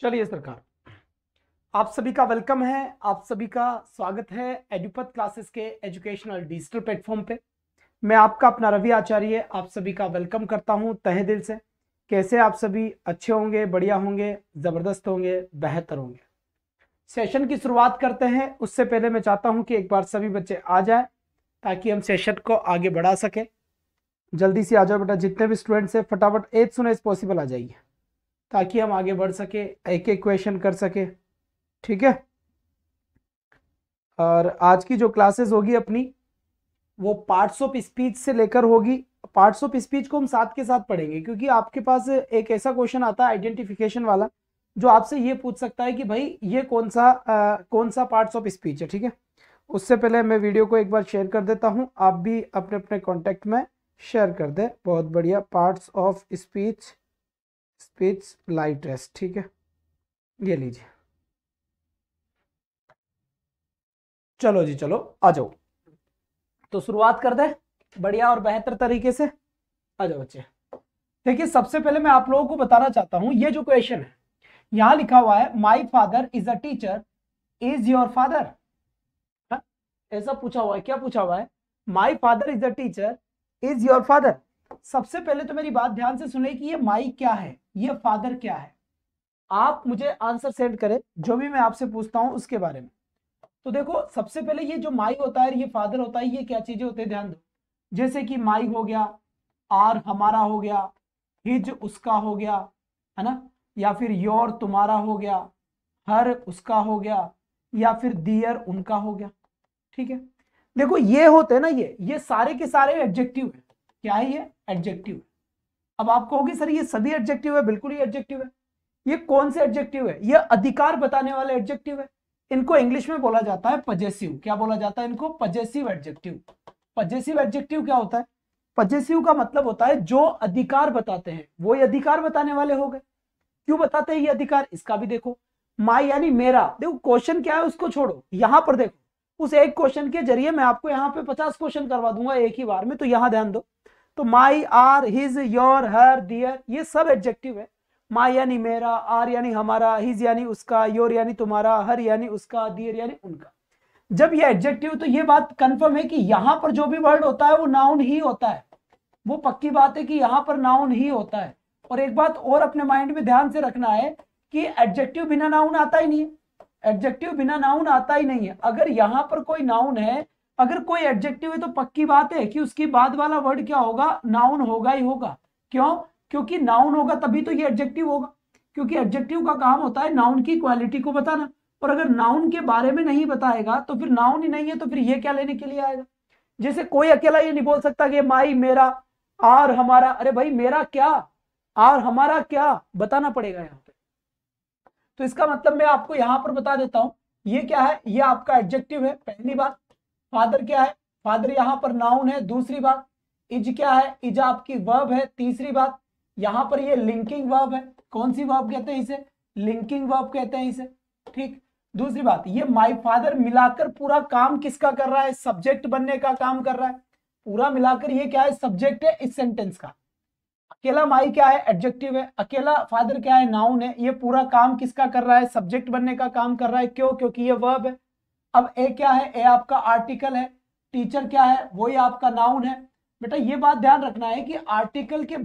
चलिए सरकार, आप सभी का वेलकम है, आप सभी का स्वागत है एडुपथ क्लासेस के एजुकेशनल डिजिटल प्लेटफॉर्म पे। मैं आपका अपना रवि आचार्य आप सभी का वेलकम करता हूं तहे दिल से। कैसे आप सभी अच्छे होंगे, बढ़िया होंगे, जबरदस्त होंगे, बेहतर होंगे। सेशन की शुरुआत करते हैं। उससे पहले मैं चाहता हूं कि एक बार सभी बच्चे आ जाए ताकि हम सेशन को आगे बढ़ा सके। जल्दी से आ जाओ बेटा, जितने भी स्टूडेंट्स हैं फटाफट एज सुन एज पॉसिबल आ जाइए ताकि हम आगे बढ़ सके, एक एक क्वेश्चन कर सके। ठीक है। और आज की जो क्लासेस होगी अपनी वो पार्ट्स ऑफ स्पीच से लेकर होगी। पार्ट्स ऑफ स्पीच को हम साथ के साथ पढ़ेंगे क्योंकि आपके पास एक ऐसा क्वेश्चन आता है आइडेंटिफिकेशन वाला जो आपसे ये पूछ सकता है कि भाई ये कौन सा पार्ट्स ऑफ स्पीच है। ठीक है। उससे पहले मैं वीडियो को एक बार शेयर कर देता हूं, आप भी अपने अपने कॉन्टेक्ट में शेयर कर दे। बहुत बढ़िया। Parts of speech live test. ठीक है, ये लीजिए। चलो जी, चलो आ जाओ। तो शुरुआत कर दे बढ़िया और बेहतर तरीके से। आ जाओ बच्चे। देखिए, सबसे पहले मैं आप लोगों को बताना चाहता हूं, ये जो क्वेश्चन है यहां लिखा हुआ है my father is a teacher, is your father. ऐसा पूछा हुआ है। क्या पूछा हुआ है? My father is a teacher, is your father. सबसे पहले तो मेरी बात ध्यान से सुने कि ये माई क्या है, ये फादर क्या है। आप मुझे आंसर सेंड करें जो भी मैं आपसे पूछता हूं उसके बारे में। तो देखो, सबसे पहले ये जो माई होता है, ये फादर होता है, ये क्या चीजें होते हैं ध्यान दो। जैसे कि माई हो गया, आर हमारा हो गया, हिज उसका हो गया, है ना, या फिर योर तुम्हारा हो गया, हर उसका हो गया, या फिर दियर उनका हो गया। ठीक है। देखो ये होते हैं ना, ये सारे के सारे एडजेक्टिव है। क्या है ये? एडजेक्टिव है। अब आप कहोगे सर ये सभी एडजेक्टिव है। बिल्कुल ये एडजेक्टिव है। ये कौन से एडजेक्टिव है? ये अधिकार बताने वाले एडजेक्टिव है। इनको इंग्लिश में बोला जाता है पजेसिव। क्या बोला जाता है इनको? Possessive adjective. पजेसिव एडजेक्टिव क्या होता है? पजेसिव का मतलब होता है जो अधिकार बताते हैं, वो ये अधिकार बताने वाले हो गए। क्यों बताते हैं ये अधिकार? इसका भी देखो। माई यानी मेरा। देखो क्वेश्चन क्या है उसको छोड़ो, यहां पर देखो। उस एक क्वेश्चन के जरिए मैं आपको यहां पे 50 क्वेश्चन करवा दूंगा एक ही बार में, तो यहां ध्यान दो। तो माई, आर, हिज, योर, हर, दियर, ये सब एडजेक्टिव है। माई यानी मेरा, आर यानी हमारा, हिज यानी उसका, योर यानी तुम्हारा, हर यानी उसका, दियर यानी उनका। जब ये एडजेक्टिव, तो ये बात कंफर्म है कि यहां पर जो भी वर्ड होता है वो नाउन ही होता है। वो पक्की बात है कि यहां पर नाउन ही होता है। और एक बात और अपने माइंड में ध्यान से रखना है कि एडजेक्टिव बिना नाउन आता ही नहीं है। एडजेक्टिव बिना नाउन आता ही नहीं है। अगर यहां पर कोई नाउन है, अगर कोई एडजेक्टिव है, तो पक्की बात है कि उसकी बाद वाला वर्ड क्या होगा? नाउन होगा ही होगा। क्यों? क्योंकि नाउन होगा तभी तो ये एडजेक्टिव होगा। क्योंकि एडजेक्टिव का काम होता है नाउन की क्वालिटी को बताना। और अगर नाउन के बारे में नहीं बताएगा तो फिर नाउन ही नहीं है, तो फिर ये क्या लेने के लिए आएगा? जैसे कोई अकेला ये नहीं बोल सकता कि माई मेरा, आर हमारा। अरे भाई मेरा क्या, आर हमारा क्या, बताना पड़ेगा यहाँ पे। तो इसका मतलब मैं आपको यहां पर बता देता हूं, ये क्या है? ये आपका एडजेक्टिव है, पहली बात। फादर क्या है? फादर यहां पर नाउन है, दूसरी बात। इज क्या है? इज आपकी वर्ब है, तीसरी बात। यहां पर ये लिंकिंग वर्ब है। कौन सी वर्ब कहते हैं इसे? लिंकिंग वर्ब कहते हैं इसे। ठीक। दूसरी बात, ये माय फादर मिलाकर पूरा काम किसका कर रहा है? सब्जेक्ट बनने का काम कर रहा है। पूरा मिलाकर ये क्या है? सब्जेक्ट है इस सेंटेंस का। अकेला माई क्या है? एडजेक्टिव है। अकेला फादर क्या है? नाउन है। ये पूरा काम किसका कर रहा है? सब्जेक्ट बनने का काम कर रहा है। क्यों? क्योंकि ये वर्ब है। अब ए क्या है? ए आपका आर्टिकल है। टीचर क्या है? वही आपका नाउन है। बेटा ये बात ध्यान रखना है कि आर्टिकल के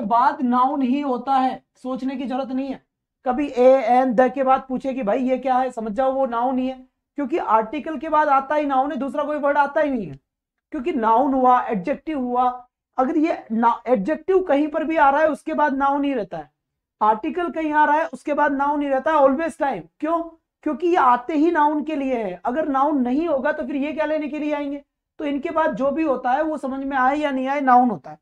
बाद नाउन ही होता है। सोचने की जरूरत नहीं है। कभी ए एन द के बाद पूछे कि भाई ये क्या है, समझ जाओ वो नाउन ही है। क्योंकि आर्टिकल के बाद आता ही नाउन है, दूसरा कोई वर्ड आता ही नहीं है। क्योंकि नाउन हुआ, एडजेक्टिव हुआ। अगर ये एडजेक्टिव कहीं पर भी आ रहा है उसके बाद नाउन ही रहता है। आर्टिकल कहीं आ रहा है उसके बाद नाउन ही रहता है ऑलवेज टाइम। क्यों? क्योंकि ये आते ही नाउन के लिए है। अगर नाउन नहीं होगा तो फिर ये क्या लेने के लिए आएंगे? तो इनके बाद जो भी होता है वो समझ में आए या नहीं आए, नाउन होता है।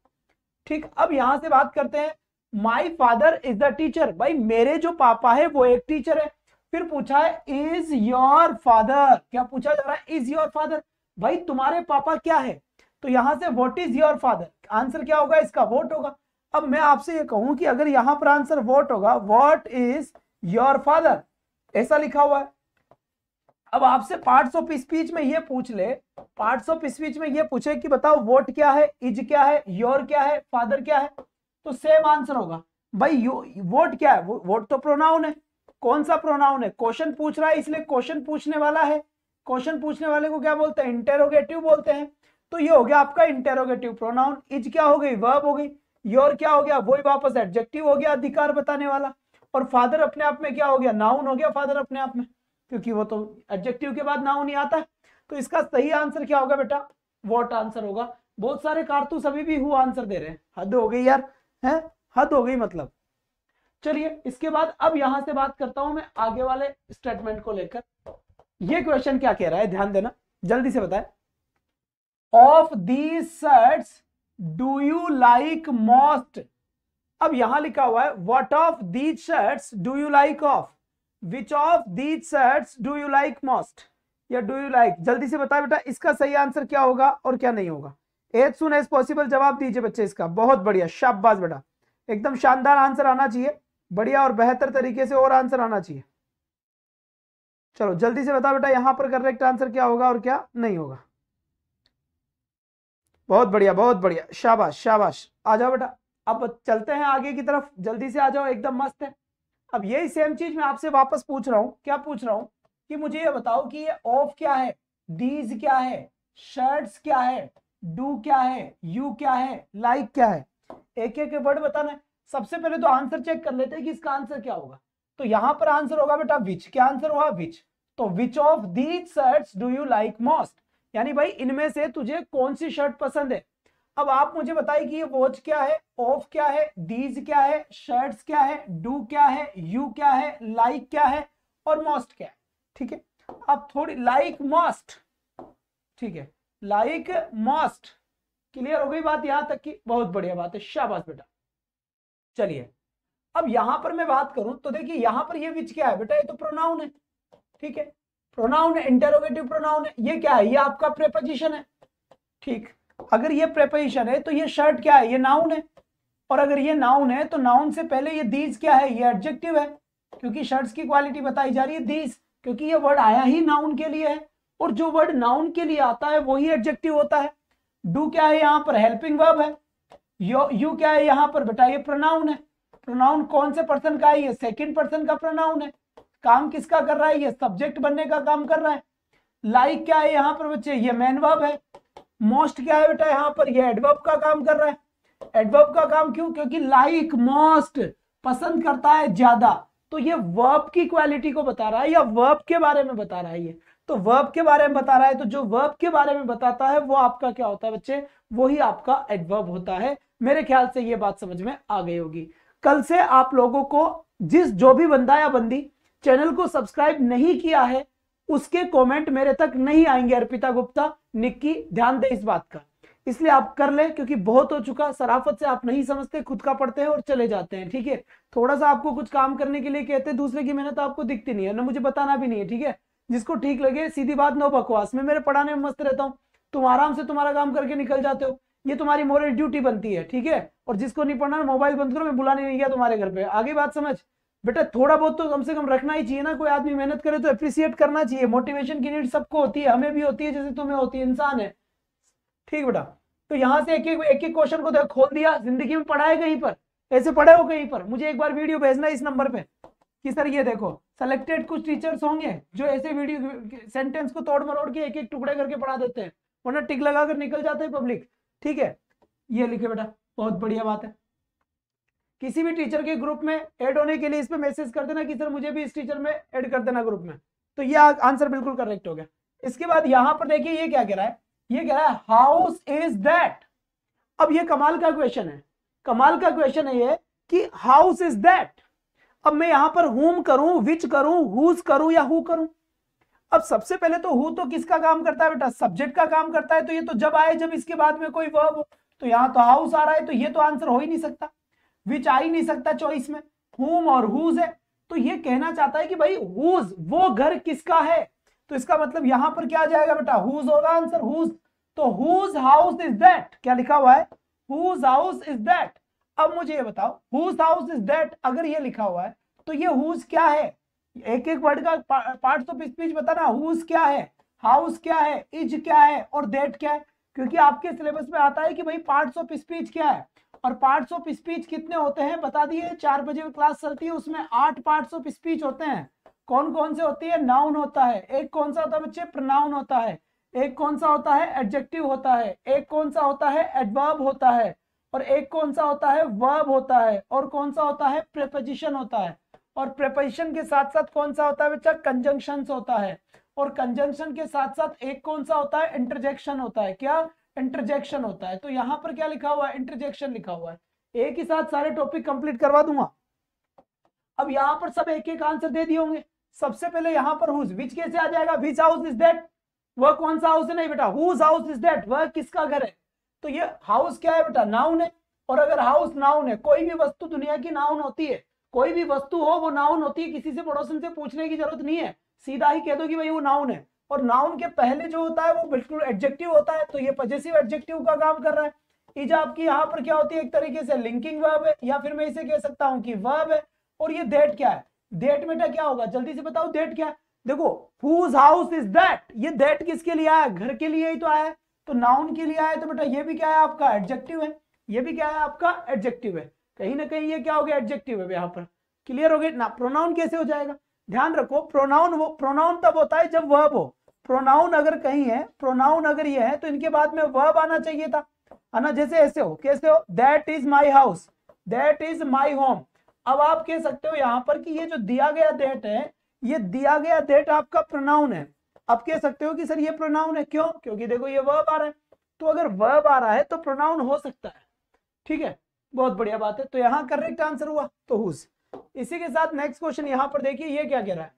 ठीक। अब यहां से बात करते हैं, my father is the teacher. भाई मेरे जो पापा है वो एक टीचर है। फिर पूछा है इज योर फादर। क्या पूछा जा रहा है? Is your father. भाई तुम्हारे पापा क्या है? तो यहां से what is your father, answer क्या होगा इसका? व्हाट होगा। अब मैं आपसे ये कहूं कि अगर यहां पर आंसर व्हाट होगा, व्हाट इज योर फादर, ऐसा लिखा हुआ है। अब आपसे पार्ट्स ऑफ स्पीच में ये पूछ ले, पार्ट्स ऑफ स्पीच में ये पूछे कि बताओ व्हाट क्या है, इज क्या है, योर क्या है, फादर क्या है, तो सेम आंसर होगा। भाई वोट क्या है? वोट तो प्रोनाउन है। कौन सा प्रोनाउन है? क्वेश्चन पूछ रहा है इसलिए क्वेश्चन पूछने वाला है। क्वेश्चन पूछने वाले को क्या बोलते हैं? इंटेरोगेटिव बोलते हैं। तो ये हो गया आपका इंटेरोगेटिव प्रोनाउन। इज क्या हो गई? वर्ब हो गई। योर क्या हो गया? वही वापस एडजेक्टिव हो गया, अधिकार बताने वाला। और फादर अपने आप में क्या हो गया? नाउन हो गया फादर अपने आप में, क्योंकि वो तो एडजेक्टिव के बाद नाउन ही आता है। तो इसका सही आंसर क्या होगा बेटा? वॉट आंसर होगा। बहुत सारे कारतूस अभी भी हु आंसर दे रहे हैं, हद हो गई यार, है हद हो गई मतलब। चलिए इसके बाद अब यहां से बात करता हूं मैं आगे वाले स्टेटमेंट को लेकर। ये क्वेश्चन क्या कह रहा है, ध्यान देना, जल्दी से बताएं। Of these shirts do you like most. अब यहां लिखा हुआ है what of these shirts do you like of, which of these shirts do you like most, या डू यू लाइक। जल्दी से बता बेटा इसका सही आंसर क्या होगा और क्या नहीं होगा। एज सुन एज पॉसिबल जवाब दीजिए बच्चे इसका। बहुत बढ़िया, शाबाश बेटा, एकदम शानदार आंसर आना चाहिए, बढ़िया और बेहतर तरीके से और आंसर आना चाहिए। चलो जल्दी से बता बेटा यहां पर करेक्ट आंसर क्या होगा और क्या नहीं होगा। बहुत बढ़िया, बहुत बढ़िया, शाबाश शाबाश। आ जाओ बेटा, अब चलते हैं आगे की तरफ, जल्दी से आ जाओ, एकदम मस्त है। अब यही सेम चीज मैं आपसे वापस पूछ रहा हूं। क्या पूछ रहा हूं कि मुझे ये बताओ कि ये ऑफ क्या है, दीज क्या है, शर्ट्स क्या है, डू क्या है, यू क्या है, लाइक क्या है। एक एक वर्ड बताना है। सबसे पहले तो आंसर चेक कर लेते हैं कि इसका आंसर क्या होगा। तो यहां पर आंसर होगा बेटा विच। क्या आंसर होगा? विच। तो which of these shirts do you like most, यानी भाई इनमें से तुझे कौन सी शर्ट पसंद है। अब आप मुझे बताइए कि ये वॉच क्या है, ऑफ क्या है, दीज क्या है, शर्ट्स क्या है, डू क्या है, यू क्या है, लाइक क्या है और मोस्ट क्या है। ठीक है, अब थोड़ी लाइक मोस्ट, ठीक है, लाइक मोस्ट। क्लियर हो गई बात यहां तक की? बहुत बढ़िया बात है, शाबाश बेटा। चलिए अब यहां पर मैं बात करूं तो देखिए यहां पर ये विच क्या है बेटा? ये तो प्रोनाउन है, ठीक है, प्रोनाउन है, इंटरोगेटिव प्रोनाउन है। ये क्या है? ये आपका प्रेपोजिशन है। ठीक, अगर ये प्रेपोजिशन है तो ये शर्ट क्या है? ये नाउन है। और अगर ये नाउन है तो नाउन से पहले ये दीज क्या है? ये एडजेक्टिव है, क्योंकि शर्ट्स की क्वालिटी बताई जा रही है दीज, क्योंकि ये वर्ड आया ही नाउन के लिए है। और जो वर्ड नाउन के लिए आता है वही एडजेक्टिव होता है। डू क्या है? यहां पर हेल्पिंग वर्ब है। यू क्या है यहां पर बेटा? ये प्रोनाउन है। प्रोनाउन कौन से पर्सन का है? ये सेकंड पर्सन का प्रोनाउन है। काम किसका कर रहा है? ये सब्जेक्ट बनने का काम कर रहा है। लाइक क्या है यहां पर बच्चे? ये मेन वर्ब है। मोस्ट क्या है बेटा? यहां पर ये एडवर्ब का काम कर रहा है। एडवर्ब का काम क्यों? क्योंकि लाइक मोस्ट, पसंद करता है ज्यादा। तो ये वर्ब की क्वालिटी को बता रहा है या वर्ब के बारे में बता रहा है। ये तो वर्ब के बारे में बता रहा है। तो जो वर्ब के बारे में बताता है वो आपका क्या होता है बच्चे? वही आपका एडवर्ब होता है। मेरे ख्याल से ये बात समझ में आ गई होगी। कल से आप लोगों को जो भी बंदा या बंदी चैनल को सब्सक्राइब नहीं किया है उसके कमेंट मेरे तक नहीं आएंगे। अर्पिता गुप्ता, निक्की, ध्यान दे इस बात का, इसलिए आप कर ले, क्योंकि बहुत हो चुका। सराफत से आप नहीं समझते, खुद का पढ़ते हैं और चले जाते हैं। ठीक है, थोड़ा सा आपको कुछ काम करने के लिए कहते हैं, दूसरे की मेहनत आपको दिखती नहीं है ना, मुझे बताना भी नहीं है। ठीक है, जिसको ठीक लगे, सीधी बात, नो बकवास। मैं मेरे पढ़ाने में मस्त रहता हूँ, तुम आराम से तुम्हारा काम करके निकल जाते हो। ये तुम्हारी मोरल ड्यूटी बनती है। ठीक है, और जिसको नहीं पढ़ना मोबाइल बंद करो, मैं बुलाने नहीं गया तुम्हारे घर पे। आगे बात समझ बेटा, थोड़ा बहुत तो कम से कम रखना ही चाहिए ना। कोई आदमी मेहनत करे तो अप्रिसिएट करना चाहिए। मोटिवेशन की नीड सबको होती है, हमें भी होती है, जैसे तुम्हें होती है, इंसान है। ठीक बेटा, तो यहां से एक एक क्वेश्चन को देखो, खोल दिया। जिंदगी में पढ़ा है कहीं पर? ऐसे पढ़े हो कहीं पर? मुझे एक बार वीडियो भेजना इस नंबर पे कि सर ये देखो। सेलेक्टेड कुछ टीचर्स होंगे जो ऐसे वीडियो सेंटेंस को तोड़ मरोड़ के एक एक टुकड़े करके पढ़ा देते हैं, वरना टिक लगाकर निकल जाते हैं पब्लिक। ठीक है, ये लिखे बेटा, बहुत बढ़िया बात है। किसी भी टीचर के ग्रुप में ऐड होने के लिए इस पे मैसेज कर देना कि सर मुझे भी इस टीचर में ऐड कर देना ग्रुप में। तो ये आंसर बिल्कुल करेक्ट हो गया। इसके बाद यहां पर देखिए ये क्या कह रहा है? ये कह रहा है हाउस इज दैट। अब ये कमाल का क्वेश्चन है, कमाल का क्वेश्चन है ये कि हाउस इज दैट। अब मैं यहां पर हुम करूं, विच करूं, हुज करूं या हु करूं? अब सबसे पहले तो हु तो किसका काम करता है बेटा? सब्जेक्ट का काम करता है। तो ये तो जब आए जब इसके बाद में कोई वर्ब हो। तो यहां तो हाउस आ रहा है, तो ये तो आंसर हो ही नहीं सकता। विच आ ही नहीं सकता चॉइस में, हुम और हुज है। तो ये कहना चाहता है कि भाई हुज, वो घर किसका है। तो इसका मतलब यहां पर क्या आ जाएगा बेटा? हुज होगा आंसर, हुज। तो हुज हाउस इज दैट, क्या लिखा हुआ है? Whose house is that. अब मुझे ये बताओ, हुज हाउस इज दैट अगर ये लिखा हुआ है तो ये हुज क्या है? एक एक वर्ड का पार्ट्स ऑफ स्पीच बताना। हुज क्या है, हाउस क्या है, इज क्या है और दैट क्या है? क्योंकि आपके सिलेबस में आता है कि भाई पार्ट्स ऑफ स्पीच क्या है। और पार्ट्स ऑफ स्पीच कितने होते हैं बता दिए, 4 बजे क्लास चलती है, उसमें 8 पार्ट्स ऑफ स्पीच होते हैं। कौन कौन से होती है? नाउन होता है, एक कौन सा होता है बच्चे? प्रोनाउन होता है, एक कौन सा होता है? एडजेक्टिव होता है, एक कौन सा होता है? एडवर्ब होता है, और एक कौन सा होता है? वर्ब होता है, और कौन सा होता है? प्रीपोजिशन होता है, और प्रीपोजिशन के साथ साथ कौन सा होता है बच्चा? कंजंक्शंस होता है, और कंजंक्शन के साथ साथ एक कौन सा होता है? इंटरजेक्शन होता है। क्या? इंटरजेक्शन होता है। तो यहाँ पर क्या लिखा हुआ है? इंटरजेक्शन लिखा हुआ है। एक ही साथ सारे टॉपिक कंप्लीट करवा दूंगा। अब यहाँ पर सब एक एक आंसर दे दिए होंगे। सबसे पहले यहाँ पर हुज, विच कैसे आ जाएगा? विच हाउस इज दैट? वह कौन सा हाउस है? नहीं बेटा, हुज हाउस इज दैट, वह किसका घर है? तो ये हाउस क्या है बेटा? नाउन है। और अगर हाउस नाउन है, कोई भी वस्तु दुनिया की नाउन होती है, कोई भी वस्तु हो वो नाउन होती है, किसी से पड़ोसन से पूछने की जरूरत नहीं है, सीधा ही कह दो कि भाई वो नाउन है। और नाउन के पहले जो होता है वो बिल्कुल एडजेक्टिव होता है, तो ये पजेसिव एडजेक्टिव का काम कर रहा है। इज आपकी यहाँ पर क्या होती है? एक तरीके से लिंकिंग वर्ब है, या फिर मैं इसे कह सकता हूँ कि वर्ब है। और ये दैट क्या है? दैट बेटा क्या होगा? जल्दी से बताओ, दैट क्या है? देखो, हुज हाउस इज दैट, ये दैट किसके लिए आया? घर के लिए ही तो आया है, तो नाउन के लिए आया। तो बेटा ये भी क्या है? आपका एडजेक्टिव है। ये भी क्या है? आपका एडजेक्टिव है। कहीं ना कहीं ये क्या हो गया? एडजेक्टिव है। यहाँ पर क्लियर हो गया ना? प्रोनाउन कैसे हो जाएगा? ध्यान रखो, प्रोनाउन वो प्रोनाउन तब होता है जब वर्ब हो। प्रोनाउन अगर कहीं है, प्रोनाउन अगर ये है, तो इनके बाद में वर्ब आना चाहिए था, है ना? जैसे ऐसे हो, कैसे हो? That is my house, that is my home. अब आप कह सकते हो यहाँ पर कि ये जो दिया गया दैट है, ये दिया गया दैट आपका प्रोनाउन है। अब कह सकते हो कि सर ये प्रोनाउन है, क्यों? क्योंकि देखो ये वर्ब आ रहा है, तो अगर वर्ब आ रहा है तो प्रोनाउन हो सकता है। ठीक है, बहुत बढ़िया बात है। तो यहाँ करेक्ट आंसर हुआ तो हुज। इसी के साथ नेक्स्ट क्वेश्चन यहाँ पर देखिए, ये क्या कह रहा है?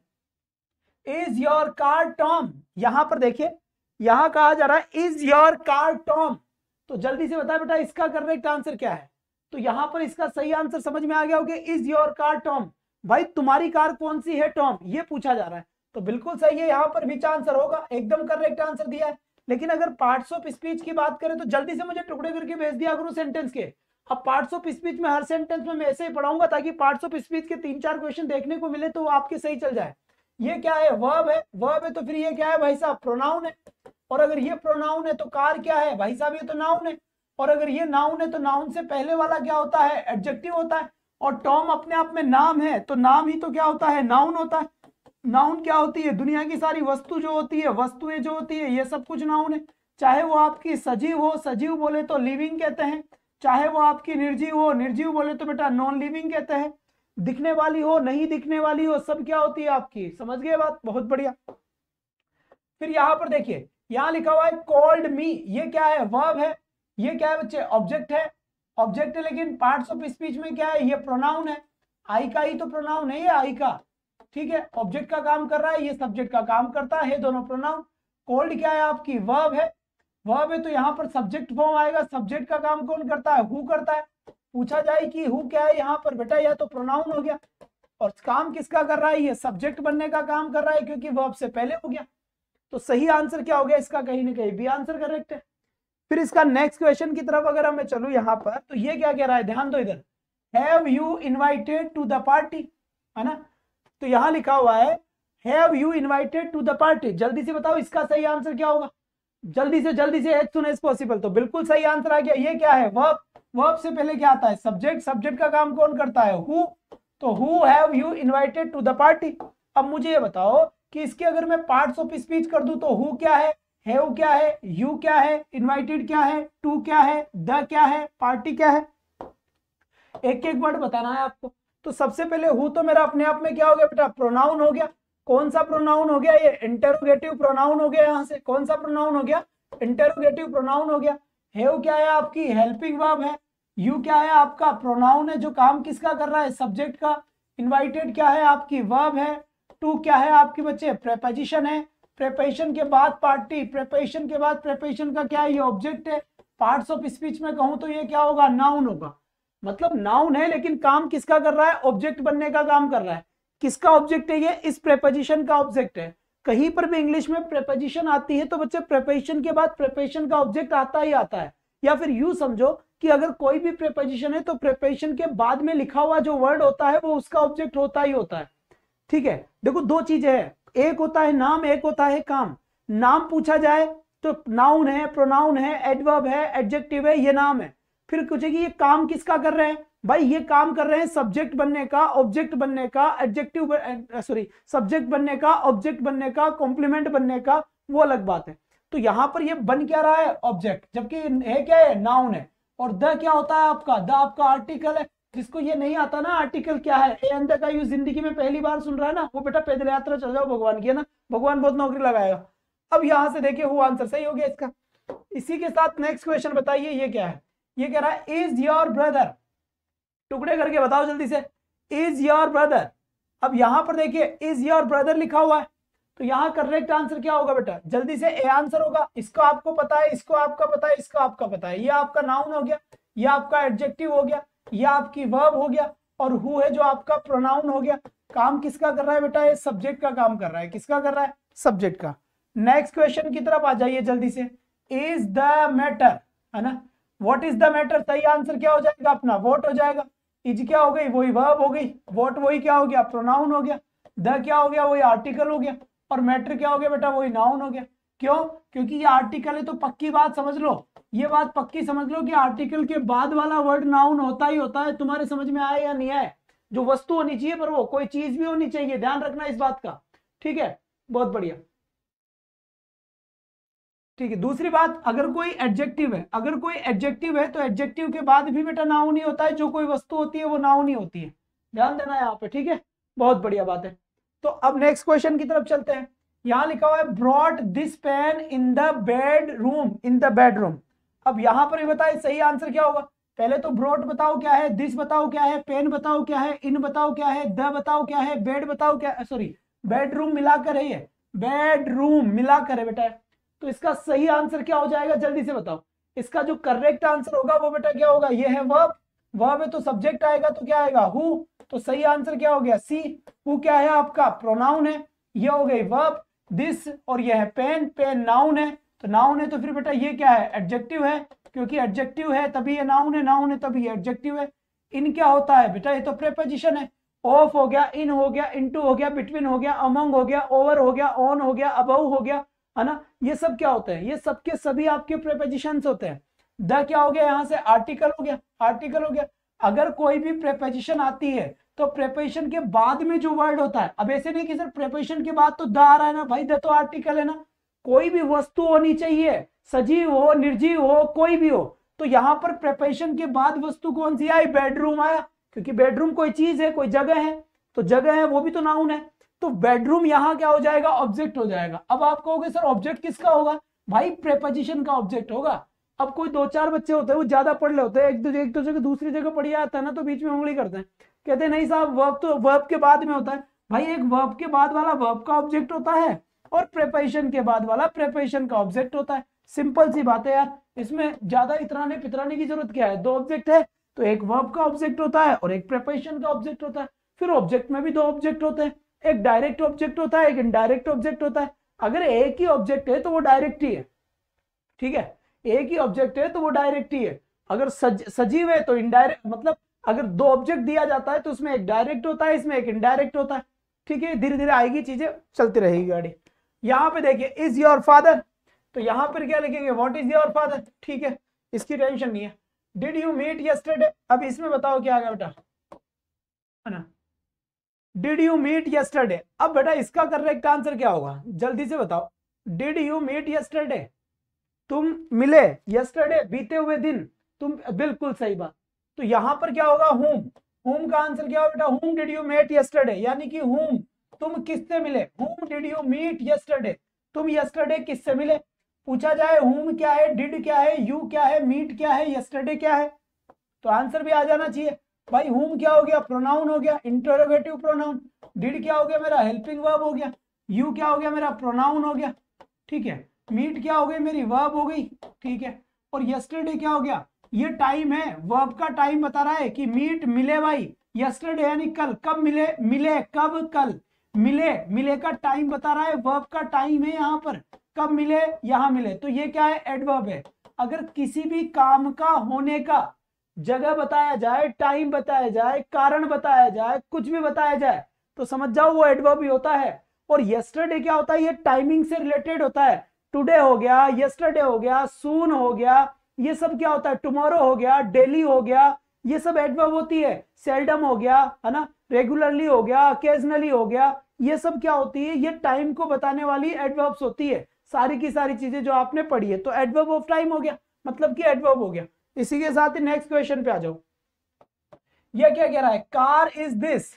Is your car Tom. यहां पर देखिए, यहां कहा जा रहा है इज योर कार टॉम। तो जल्दी से बताए बेटा इसका करेक्ट आंसर क्या है? तो यहां पर इसका सही आंसर समझ में आ गया होगा, इज योर कार टॉम। भाई तुम्हारी कार कौन सी है टॉम, ये पूछा जा रहा है। तो बिल्कुल सही है, यहाँ पर विच आंसर होगा, एकदम करेक्ट आंसर दिया है। लेकिन अगर पार्ट्स ऑफ स्पीच की बात करें तो जल्दी से मुझे टुकड़े करके भेज दिया करो सेंटेंस के। अब पार्ट्स ऑफ स्पीच में हर सेंटेंस में मैं ऐसे ही पढ़ाऊंगा ताकि पार्ट्स ऑफ स्पीच के 3-4 क्वेश्चन देखने को मिले तो आपके सही चल जाए। ये क्या है? वर्ब है। वर्ब है तो फिर ये क्या है भाई साहब? प्रोनाउन है। और अगर ये प्रोनाउन है तो कार क्या है भाई साहब? ये तो नाउन है। और अगर ये नाउन है तो नाउन से पहले वाला क्या होता है? एडजेक्टिव होता है। और टॉम अपने आप में नाम है, तो नाम ही तो क्या होता है? नाउन होता है। नाउन क्या होती है? दुनिया की सारी वस्तु जो होती है, वस्तुएं जो होती है, ये सब कुछ नाउन है। चाहे वो आपकी सजीव हो, सजीव बोले तो लिविंग कहते हैं। चाहे वो आपकी निर्जीव हो, निर्जीव बोले तो बेटा नॉन लिविंग कहते हैं। दिखने वाली हो, नहीं दिखने वाली हो, सब क्या होती है आपकी। समझ गए बात? बहुत बढ़िया। फिर यहाँ पर देखिए, यहाँ लिखा हुआ है कॉल्ड मी। ये क्या है? वर्ब है। ये क्या है बच्चे? ऑब्जेक्ट है। ऑब्जेक्ट है, लेकिन पार्ट्स ऑफ स्पीच में क्या है? ये प्रोनाउन है। आई का ही तो प्रोनाउन है ये, आई का। ठीक है, ऑब्जेक्ट का काम कर रहा है, ये सब्जेक्ट का काम करता है, दोनों प्रोनाउन। कॉल्ड क्या है आपकी? वर्ब है। वर्ब है तो यहाँ पर सब्जेक्ट फॉर्म आएगा। सब्जेक्ट का काम कौन करता है? हु करता है। पूछा जाए कि हु क्या है यहाँ पर बेटा, यह तो प्रोनाउन हो गया। और काम किसका कर रहा है? ये सब्जेक्ट बनने का काम कर रहा है, क्योंकि वर्ब से पहले हो गया। तो सही आंसर क्या हो गया इसका? कहीं ना कहीं बी आंसर करेक्ट है। फिर इसका नेक्स्ट क्वेश्चन की तरफ अगर मैं चलूं यहाँ पर, तो ये क्या कह रहा है? ध्यान दो इधर, have you invited to the party, है ना? तो यहाँ लिखा हुआ है have you invited to the party. जल्दी से बताओ इसका सही आंसर क्या होगा? जल्दी से एज सुन एज पॉसिबल। तो बिल्कुल सही आंसर आ गया। ये क्या है? वर्ब। वर्ब से पहले क्या आता है? सब्जेक्ट। सब्जेक्ट का काम कौन करता है? हु। तो who have you invited to the party. अब मुझे ये बताओ कि इसके अगर मैं पार्ट्स ऑफ स्पीच कर दूं तो हु क्या है, हैव क्या है, यू क्या है, इनवाइटेड क्या है, टू क्या है, द क्या है, पार्टी क्या है? एक एक वर्ड बताना है आपको। तो सबसे पहले हु तो मेरा अपने आप में क्या हो गया बेटा? प्रोनाउन हो गया। कौन सा प्रोनाउन हो गया? ये इंटरोगेटिव प्रोनाउन हो गया। यहां से कौन सा प्रोनाउन हो गया? इंटरोगेटिव प्रोनाउन हो गया। हैव क्या है आपकी? हेल्पिंग वर्ब है। यू क्या है आपका? प्रोनाउन है जो काम किसका कर रहा है? सब्जेक्ट का। इनवाइटेड क्या है आपकी? वर्ब है। टू क्या है आपके बच्चे? प्रेपोजिशन है। प्रेपोजिशन के बाद पार्टी। प्रेपोजिशन के बाद प्रेपोजिशन का क्या है? ये ऑब्जेक्ट है। पार्ट्स ऑफ स्पीच में कहूं तो ये क्या होगा? नाउन होगा। मतलब नाउन है लेकिन काम किसका कर रहा है? ऑब्जेक्ट बनने का काम कर रहा है। किसका ऑब्जेक्ट है ये? इस प्रेपोजिशन का ऑब्जेक्ट है। कहीं पर भी इंग्लिश में प्रेपोजिशन आती है तो बच्चे प्रेपोजिशन के बाद प्रेपोजिशन का ऑब्जेक्ट आता ही आता है। या फिर यूं समझो कि अगर कोई भी प्रेपोजिशन है तो प्रेपोजिशन के बाद में लिखा हुआ जो वर्ड होता है वो उसका ऑब्जेक्ट होता ही होता है। ठीक है, देखो दो चीजें हैं, एक होता है नाम, एक होता है काम। नाम पूछा जाए तो नाउन है, प्रोनाउन है, एडवर्ब है, एडजेक्टिव है, ये नाम है। फिर पूछेगी ये काम किसका कर रहे हैं, भाई ये काम कर रहे हैं सब्जेक्ट बनने का, ऑब्जेक्ट बनने का, एडजेक्टिव सॉरी सब्जेक्ट बनने का, ऑब्जेक्ट बनने का, कॉम्प्लीमेंट बनने का, वो अलग बात है। तो यहां पर ये बन क्या रहा है, ऑब्जेक्ट, जबकि है क्या है, नाउन है। और द क्या होता है आपका, द आपका आर्टिकल है। जिसको ये नहीं आता ना आर्टिकल क्या है, ए एंड द का यूज जिंदगी में पहली बार सुन रहा है ना, वो बेटा पैदल यात्रा चल जाओ भगवान की, है ना, भगवान बहुत नौकरी लगाएगा। अब यहां से देखिए वो आंसर सही हो गया इसका। इसी के साथ नेक्स्ट क्वेश्चन बताइए, ये क्या है, ये कह रहा है इज योर ब्रदर, टुकड़े करके बताओ जल्दी से, इज योर ब्रदर। अब यहां पर देखिए इज योर ब्रदर लिखा हुआ है, तो यहां करेक्ट आंसर क्या होगा बेटा, जल्दी से ए आंसर होगा। इसको आपको पता है, इसको आपका पता है, इसको आपका पता है। ये आपका नाउन हो गया, ये आपका एडजेक्टिव हो गया, ये आपकी वर्ब हो गया, और हु है जो आपका प्रोनाउन हो गया। काम किसका कर रहा है बेटा, ये सब्जेक्ट का काम कर रहा है। किसका कर रहा है, सब्जेक्ट का। नेक्स्ट क्वेश्चन की तरफ आ जाइए जल्दी से, इज द मैटर, है ना, व्हाट इज द मैटर, सही आंसर क्या हो जाएगा अपना, व्हाट हो जाएगा। इज क्या हो गई, वही वर्ब हो गई, व्हाट वही क्या हो गया, प्रोनाउन हो गया, द क्या हो गया, वही आर्टिकल हो गया, और मैटर क्या हो गया बेटा, वही नाउन हो गया। क्यों, क्योंकि ये आर्टिकल है, तो पक्की बात समझ लो, ये बात पक्की समझ लो कि आर्टिकल के बाद वाला वर्ड नाउन होता ही होता है। तुम्हारे समझ में आए या नहीं आए, जो वस्तु होनी चाहिए पर वो कोई चीज भी होनी चाहिए, ध्यान रखना इस बात का, ठीक है, बहुत बढ़िया। ठीक है, दूसरी बात, अगर कोई एडजेक्टिव है, अगर कोई एडजेक्टिव है तो एडजेक्टिव के बाद भी बेटा नाउन ही होता है, जो कोई वस्तु होती है वो नाउन ही होती है, ध्यान देना यहाँ पे, ठीक है, बहुत बढ़िया बात है। तो अब नेक्स्ट क्वेश्चन की तरफ चलते हैं। यहां लिखा हुआ है brought this pain in the bedroom, in the bedroom. अब यहां पर भी बताए सही आंसर क्या होगा, पहले तो ब्रॉट बताओ क्या है, दिस बताओ क्या है, पेन बताओ क्या है, इन बताओ क्या है, द बताओ क्या है, बेड बताओ क्या, सॉरी बेडरूम मिलाकर है, ये बेडरूम मिलाकर है बेटा। तो इसका सही आंसर क्या हो जाएगा, जल्दी से बताओ। इसका जो करेक्ट आंसर होगा वो बेटा क्या होगा, ये है वर्ब, वर्ब है तो सब्जेक्ट आएगा, तो क्या आएगा, हु। तो सही आंसर क्या हो गया, सी। हु क्या है आपका, प्रोनाउन है, ये हो गई वर्ब, दिस, और ये है पेन, पेन नाउन है, तो नाउन है तो फिर बेटा ये क्या है, एडजेक्टिव है, क्योंकि एडजेक्टिव है तभी ये नाउन है, नाउन है तभी ये एडजेक्टिव है। इन क्या होता है बेटा, ये तो प्रीपोजिशन है, ऑफ हो गया, इन हो गया, इनटू हो गया, बिटवीन हो गया, अमंग हो गया, ओवर हो गया, ऑन हो गया, अबव हो गया, है ना, ये सब क्या होते हैं, ये सबके सभी आपके प्रीपोजिशंस होते हैं। द क्या हो गया, यहां से आर्टिकल हो गया, आर्टिकल हो गया। अगर कोई भी प्रीपोजिशन आती है तो प्रीपोजिशन के बाद में जो वर्ड होता है, अब ऐसे नहीं कि सर प्रीपोजिशन के बाद तो द आ रहा है ना, भाई द तो आर्टिकल है ना, कोई भी वस्तु होनी चाहिए, सजीव हो निर्जीव हो कोई भी हो, तो यहां पर प्रीपोजिशन के बाद वस्तु कौन सी आई, बेडरूम आया, क्योंकि बेडरूम कोई चीज है, कोई जगह है, तो जगह है वो भी तो नाउन है, तो बेडरूम यहां क्या हो जाएगा, ऑब्जेक्ट हो जाएगा। अब आप कहोगे सर ऑब्जेक्ट किसका होगा, भाई प्रीपोजिशन का ऑब्जेक्ट होगा। अब कोई दो चार बच्चे होते हैं वो ज्यादा पढ़ ले होते हैं, एक दो जगह दूसरी जगह पढ़ आता है ना, तो बीच में उंगली करते हैं, कहते हैं नहीं साहब वर्ब तो वर्ब के बाद में होता है। भाई एक वर्ब के बाद वाला वर्ब का ऑब्जेक्ट होता है, और प्रीपोजिशन के बाद वाला प्रीपोजिशन का ऑब्जेक्ट होता है। सिंपल सी बात है यार, इसमें ज्यादा इतराने पितराने की जरूरत क्या है, दो ऑब्जेक्ट है तो एक वर्ब का ऑब्जेक्ट होता है और एक प्रीपोजिशन का ऑब्जेक्ट होता है। फिर ऑब्जेक्ट में भी दो ऑब्जेक्ट होते हैं, एक डायरेक्ट ऑब्जेक्ट होता है, एक इनडायरेक्ट ऑब्जेक्ट होता है। अगर एक ही ऑब्जेक्ट है तो वो डायरेक्ट ही है, ठीक है, एक ही ऑब्जेक्ट है तो वो डायरेक्ट ही है। अगर सजीव है तो इनडायरेक्ट, मतलब अगर दो ऑब्जेक्ट दिया जाता है तो उसमें एक डायरेक्ट होता है, इसमें एक इनडायरेक्ट होता है, ठीक है, धीरे धीरे आएगी, चीजें चलती रहेगी गाड़ी। यहां पे देखिए इज योर फादर, तो यहां पर क्या लिखेंगे, व्हाट इज योर फादर, ठीक है, इसकी टेंशन नहीं है। डिड यू मीट यस्टरडे, अब इसमें बताओ क्या आएगा बेटा, है ना, डिड यू मीट यस्टरडे। अब बेटा इसका करेक्ट आंसर क्या होगा, जल्दी से बताओ, डिड यू मीट यस्टरडे, तुम मिले, यस्टरडे बीते हुए दिन, तुम, बिल्कुल सही बात। तो यहां पर क्या होगा, होम, होम का आंसर क्या होगा बेटा, whom did you meet yesterday, यानी कि होम तुम किससे मिले, whom did you meet yesterday, तुम यस्टरडे किससे मिले। पूछा जाए होम क्या है, डिड क्या है, यू क्या है, मीट क्या है, यस्टरडे क्या है, तो आंसर भी आ जाना चाहिए। भाई होम क्या हो गया, प्रोनाउन हो गया, इंटरोगेटिव प्रोनाउन। डिड क्या हो गया मेरा, हेल्पिंग वर्ब हो गया। यू क्या हो गया मेरा, प्रोनाउन हो गया, ठीक है। मीट क्या हो गई, मेरी वर्ब हो गई, ठीक है। और यस्टरडे क्या हो गया, ये टाइम है, वर्ब का टाइम बता रहा है कि मीट मिले भाई, यस्टरडे यानी कल, कब मिले, मिले कब, कल मिले, मिले का टाइम बता रहा है, वर्ब का टाइम है यहाँ पर, कब मिले, यहाँ मिले, तो ये क्या है, एडवर्ब है। अगर किसी भी काम का होने का जगह बताया जाए, टाइम बताया जाए, कारण बताया जाए, कुछ भी बताया जाए, तो समझ जाओ वो एडवर्ब ही होता है। और यस्टरडे क्या होता है, ये टाइमिंग से रिलेटेड होता है, टुडे हो गया, यस्टरडे हो गया, सून हो गया, ये सब क्या होता है, टुमारो हो गया, डेली हो गया, ये सब एडवर्ब होती है। सेल्डम हो गया, है ना, रेगुलरली हो गया, ओकेजनली हो गया, ये सब क्या होती है, ये टाइम को बताने वाली एडवर्ब्स होती है, सारी की सारी चीजें जो आपने पढ़ी है। तो एडवर्ब ऑफ टाइम हो गया, मतलब कि एडवर्ब हो गया। इसी के साथ ही नेक्स्ट क्वेश्चन पे आ जाओ। ये क्या कह रहा है, कार इज दिस,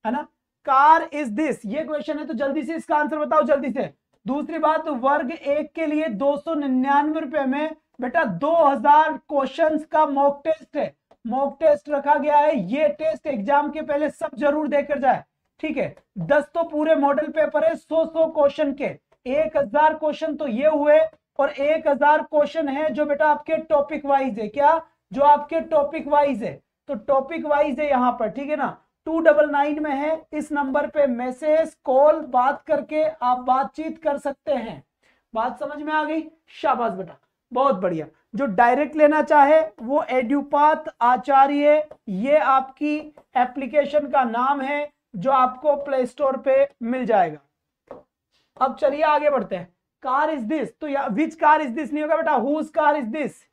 है ना, कार इज दिस, ये क्वेश्चन है, तो जल्दी से इसका आंसर बताओ जल्दी से। दूसरी बात, वर्ग 1 के लिए 299 रुपए में बेटा 2000 क्वेश्चंस का मॉक टेस्ट है, मॉक टेस्ट रखा गया है। ये टेस्ट एग्जाम के पहले सब जरूर देकर जाए, ठीक है। 10 तो पूरे मॉडल पेपर है 100 क्वेश्चन के, 1000 क्वेश्चन तो ये हुए, और 1000 क्वेश्चन है जो बेटा आपके टॉपिक वाइज है, क्या, जो आपके टॉपिक वाइज है, तो टॉपिक वाइज है यहाँ पर, ठीक है ना। 299 में है, इस नंबर पे मैसेज कॉल बात करके आप बातचीत कर सकते हैं। बात समझ में आ गई, शाबाश बेटा, बहुत बढ़िया। जो डायरेक्ट लेना चाहे वो एड्यूपाथ आचार्य, ये आपकी एप्लीकेशन का नाम है, जो आपको प्ले स्टोर पे मिल जाएगा। अब चलिए आगे बढ़ते हैं। कार इज दिस, तो विच कार इज दिस नहीं होगा बेटा, whose car is this,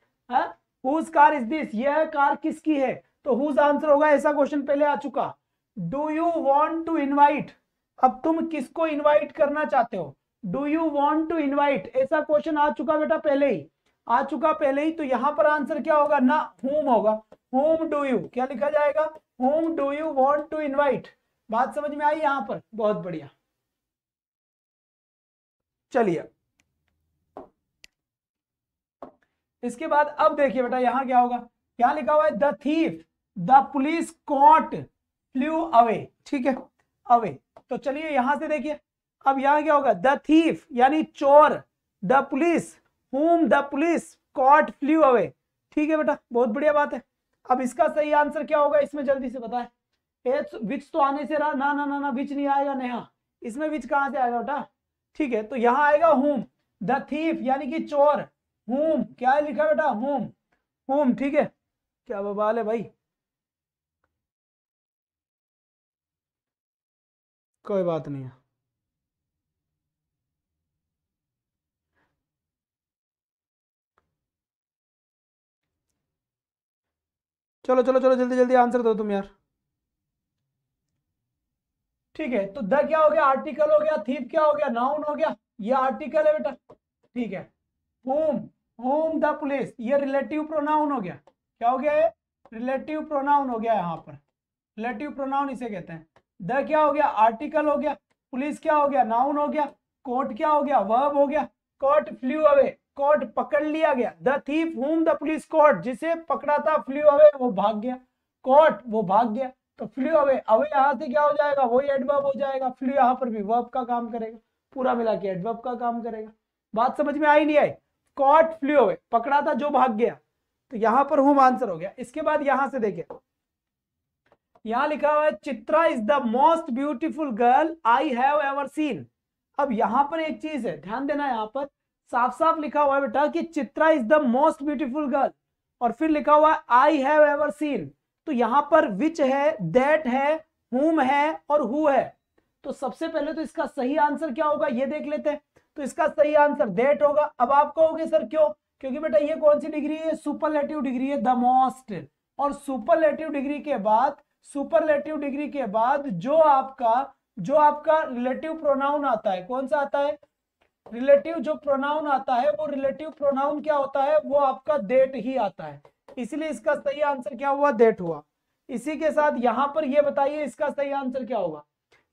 whose car is this, यह कार किसकी है, तो हुज आंसर होगा, ऐसा क्वेश्चन पहले आ चुका। Do you want to invite, अब तुम किसको इनवाइट करना चाहते हो, do you want to invite, ऐसा क्वेश्चन आ चुका बेटा, पहले ही आ चुका, पहले ही। तो यहां पर आंसर क्या होगा ना, whom होगा, whom do you, क्या लिखा जाएगा, whom do you want to invite। बात समझ में आई यहां पर, बहुत बढ़िया। चलिए इसके बाद अब देखिए बेटा यहां क्या होगा, क्या लिखा हुआ है, the thief the police caught flew away, ठीक है, अवे। तो चलिए यहां से देखिए, अब यहां क्या होगा, द थीफ यानी चोर, the police whom the police caught flew away, ठीक है बेटा, बहुत बढ़िया बात है। अब इसका सही आंसर क्या होगा, इसमें जल्दी से बताएं। विच तो आने से रहा, ना ना ना ना, विच नहीं आएगा, नेहा, इसमें विच कहां से आएगा बेटा, ठीक है, तो यहां आएगा whom, द थीफ यानी कि चोर, whom क्या है लिखा बेटा, whom, whom, ठीक है, क्या बवाल है भाई, कोई बात नहीं है। चलो चलो चलो, जल्दी जल्दी आंसर दो तुम यार, ठीक है। तो द क्या हो गया, आर्टिकल हो गया, थीफ क्या हो गया, नाउन हो गया, ये आर्टिकल है बेटा, ठीक है। होम, होम द पुलिस, ये रिलेटिव प्रोनाउन हो गया, क्या हो गया, ये रिलेटिव प्रोनाउन हो गया, यहाँ पर रिलेटिव प्रोनाउन इसे कहते हैं। द क्या हो गया, आर्टिकल हो गया, पुलिस क्या हो गया, नाउन हो गया, कोट क्या हो गया, वर्ब हो गया, कोट फ्लू अवे, कोट पकड़ लिया गया, the thief whom the police caught, जिसे पकड़ा था, फ्लू अवे वो भाग गया, कोट वो भाग गया, तो फ्लू अवे, अवे यहां से क्या हो जाएगा, वही एडवर्ब हो जाएगा, फ्लू यहां पर भी वर्ब का काम करेगा, पूरा मिला के एडवर्ब का काम करेगा। बात समझ में आई नहीं आई, कॉट फ्लू अवे, पकड़ा था जो भाग गया, तो यहां पर होम आंसर हो गया। इसके बाद यहां से देखिए, यहां लिखा हुआ है Chitra is the most beautiful girl I have ever seen. अब यहां पर एक चीज है, ध्यान देना, यहां पर साफ साफ लिखा हुआ है बेटा कि Chitra is the most beautiful girl, और फिर लिखा हुआ है आई हैव एवर सीन, तो यहां पर विच है, दैट है, हुम है और हु है। तो सबसे पहले तो इसका सही आंसर क्या होगा ये देख लेते हैं। तो इसका सही आंसर दैट होगा। अब आप कहोगे सर क्यों, क्योंकि बेटा ये कौन सी डिग्री है, सुपरलेटिव डिग्री है, द मोस्ट, और सुपरलेटिव डिग्री के बाद, सुपरलेटिव डिग्री के बाद जो आपका रिलेटिव प्रोनाउन आता है, कौन सा आता है, रिलेटिव जो प्रोनाउन आता है, वो रिलेटिव प्रोनाउन क्या होता है, वो आपका दैट ही आता है, इसलिए इसका सही आंसर क्या हुआ, दैट हुआ। इसी के साथ यहां पर ये बताइए इसका सही आंसर क्या होगा।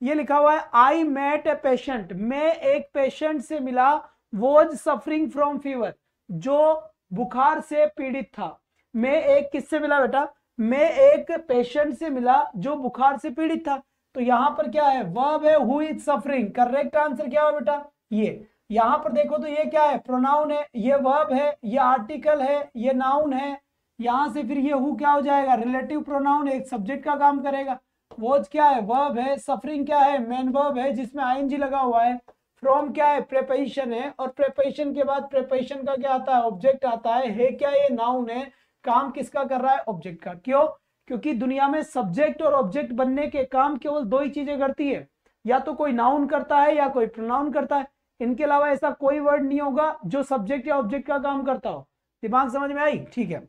ये लिखा हुआ है आई मेट ए पेशेंट, मैं एक पेशेंट से मिला, वॉज सफरिंग फ्रॉम फीवर, जो बुखार से पीड़ित था। मैं एक किससे मिला बेटा, मैं एक पेशेंट से मिला जो बुखार से पीड़ित था। तो यहां पर क्या है, वर्ब है, who is suffering, correct answer क्या हुआ बेटा, ये। यहां पर देखो तो ये क्या है, प्रोनाउन है, ये वर्ब है, ये आर्टिकल है, ये नाउन है, यहां से फिर ये हु क्या हो जाएगा, रिलेटिव प्रोनाउन, एक सब्जेक्ट का काम करेगा। वॉच क्या है, वर्ब है, सफरिंग क्या है, मेन वर्ब है जिसमें आईएनजी लगा हुआ है, फ्रॉम क्या है, प्रेपोजिशन है, और प्रेपोजिशन के बाद प्रेपोजिशन का क्या आता है, ऑब्जेक्ट आता है क्या, ये नाउन है, काम किसका कर रहा है, ऑब्जेक्ट का। क्यों, क्योंकि दुनिया में सब्जेक्ट और ऑब्जेक्ट बनने के काम केवल दो ही चीजें करती है, या तो कोई नाउन करता है या कोई प्रोनाउन करता है, इनके अलावा ऐसा कोई वर्ड नहीं होगा जो सब्जेक्ट या ऑब्जेक्ट का काम करता हो। दिमाग समझ में आई? ठीक है।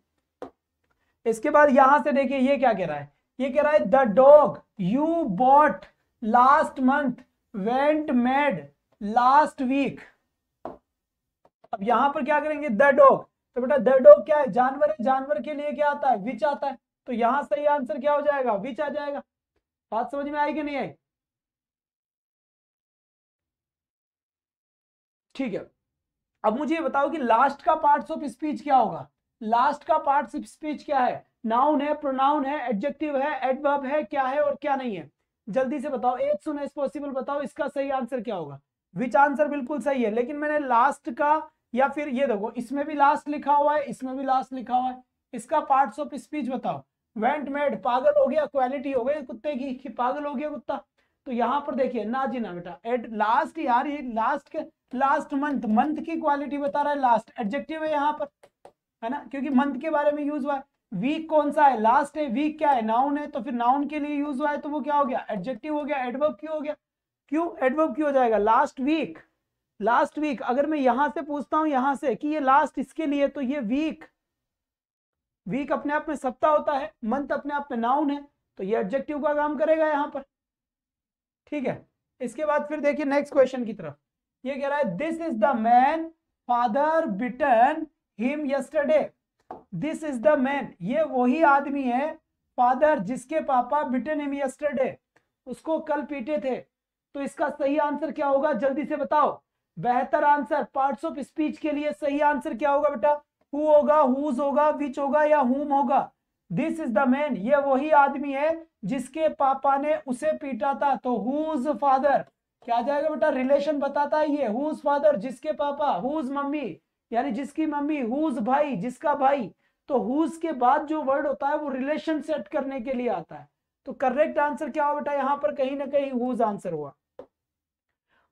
इसके बाद यहां से देखिए ये क्या कह रहा है, ये कह रहा है the dog you bought last month went mad last week. अब यहां पर क्या करेंगे, द डॉग, तो बेटा द डॉग क्या है, जानवर है, जानवर के लिए क्या आता है, विच आता है, तो यहां सही आंसर क्या हो जाएगा, विच आ जाएगा। बात समझ में आई कि नहीं आई? ठीक है। अब मुझे ये बताओ कि लास्ट का पार्ट्स ऑफ स्पीच क्या होगा। लास्ट का पार्ट्स ऑफ स्पीच क्या है, नाउन है, प्रोनाउन है, एडजेक्टिव है, एडवर्ब है, क्या है और क्या नहीं है। जल्दी से बताओ, एज सुन एज पॉसिबल बताओ इसका सही आंसर क्या होगा। विच आंसर बिल्कुल सही है, लेकिन मैंने लास्ट का, या फिर ये देखो इसमें भी लास्ट लिखा हुआ है, इसमें भी लास्ट लिखा हुआ है, इसका पार्ट्स ऑफ स्पीच बताओ। वेंट मेड, पागल हो गया, क्वालिटी हो गई कुत्ते की कि पागल हो गया कुत्ता, तो यहां पर देखिए ना जी ना बेटा, एट लास्ट, यार ये लास्ट के, लास्ट मंथ, मंथ की क्वालिटी बता रहा है, लास्ट एडजेक्टिव है यहाँ पर, है ना, क्योंकि मंथ के बारे में यूज हुआ है। वीक कौन सा है, लास्ट है, वीक क्या है, नाउन है, तो फिर नाउन के लिए यूज हुआ है, तो वो क्या हो गया, एडजेक्टिव हो गया। एडवर्ब क्यों हो गया, क्यों एडवर्ब क्यों हो जाएगा, लास्ट वीक, लास्ट वीक। अगर मैं यहां से पूछता हूं यहां से कि ये लास्ट इसके लिए, तो ये वीक, वीक अपने आप में सप्ताह होता है, मंथ अपने आप में नाउन है, तो ये एडजेक्टिव का काम करेगा यहां पर। ठीक है। इसके बाद फिर देखिए नेक्स्ट क्वेश्चन की तरफ, ये कह रहा है this is the man father beaten him yesterday. This is the man, ये वही आदमी है, फादर जिसके पापा बिटन हिम यस्टरडे, उसको कल पीटे थे। तो इसका सही आंसर क्या होगा, जल्दी से बताओ। बेहतर आंसर पार्ट्स ऑफ स्पीच के लिए सही आंसर क्या होगा बेटा, हु होगा, हुज होगा, विच होगा या हुम होगा। दिस इज द मैन, ये वही आदमी है जिसके पापा ने उसे पीटा था, तो हुज फादर क्या आ जाएगा बेटा, रिलेशन बताता है ये, हुज फादर जिसके पापा, हुज मम्मी यानी जिसकी मम्मी, हुज भाई जिसका भाई, तो हुज के बाद जो वर्ड होता है वो रिलेशन सेट करने के लिए आता है। तो करेक्ट आंसर क्या होगा बेटा, यहां पर कहीं ना कहीं हुज आंसर हुआ।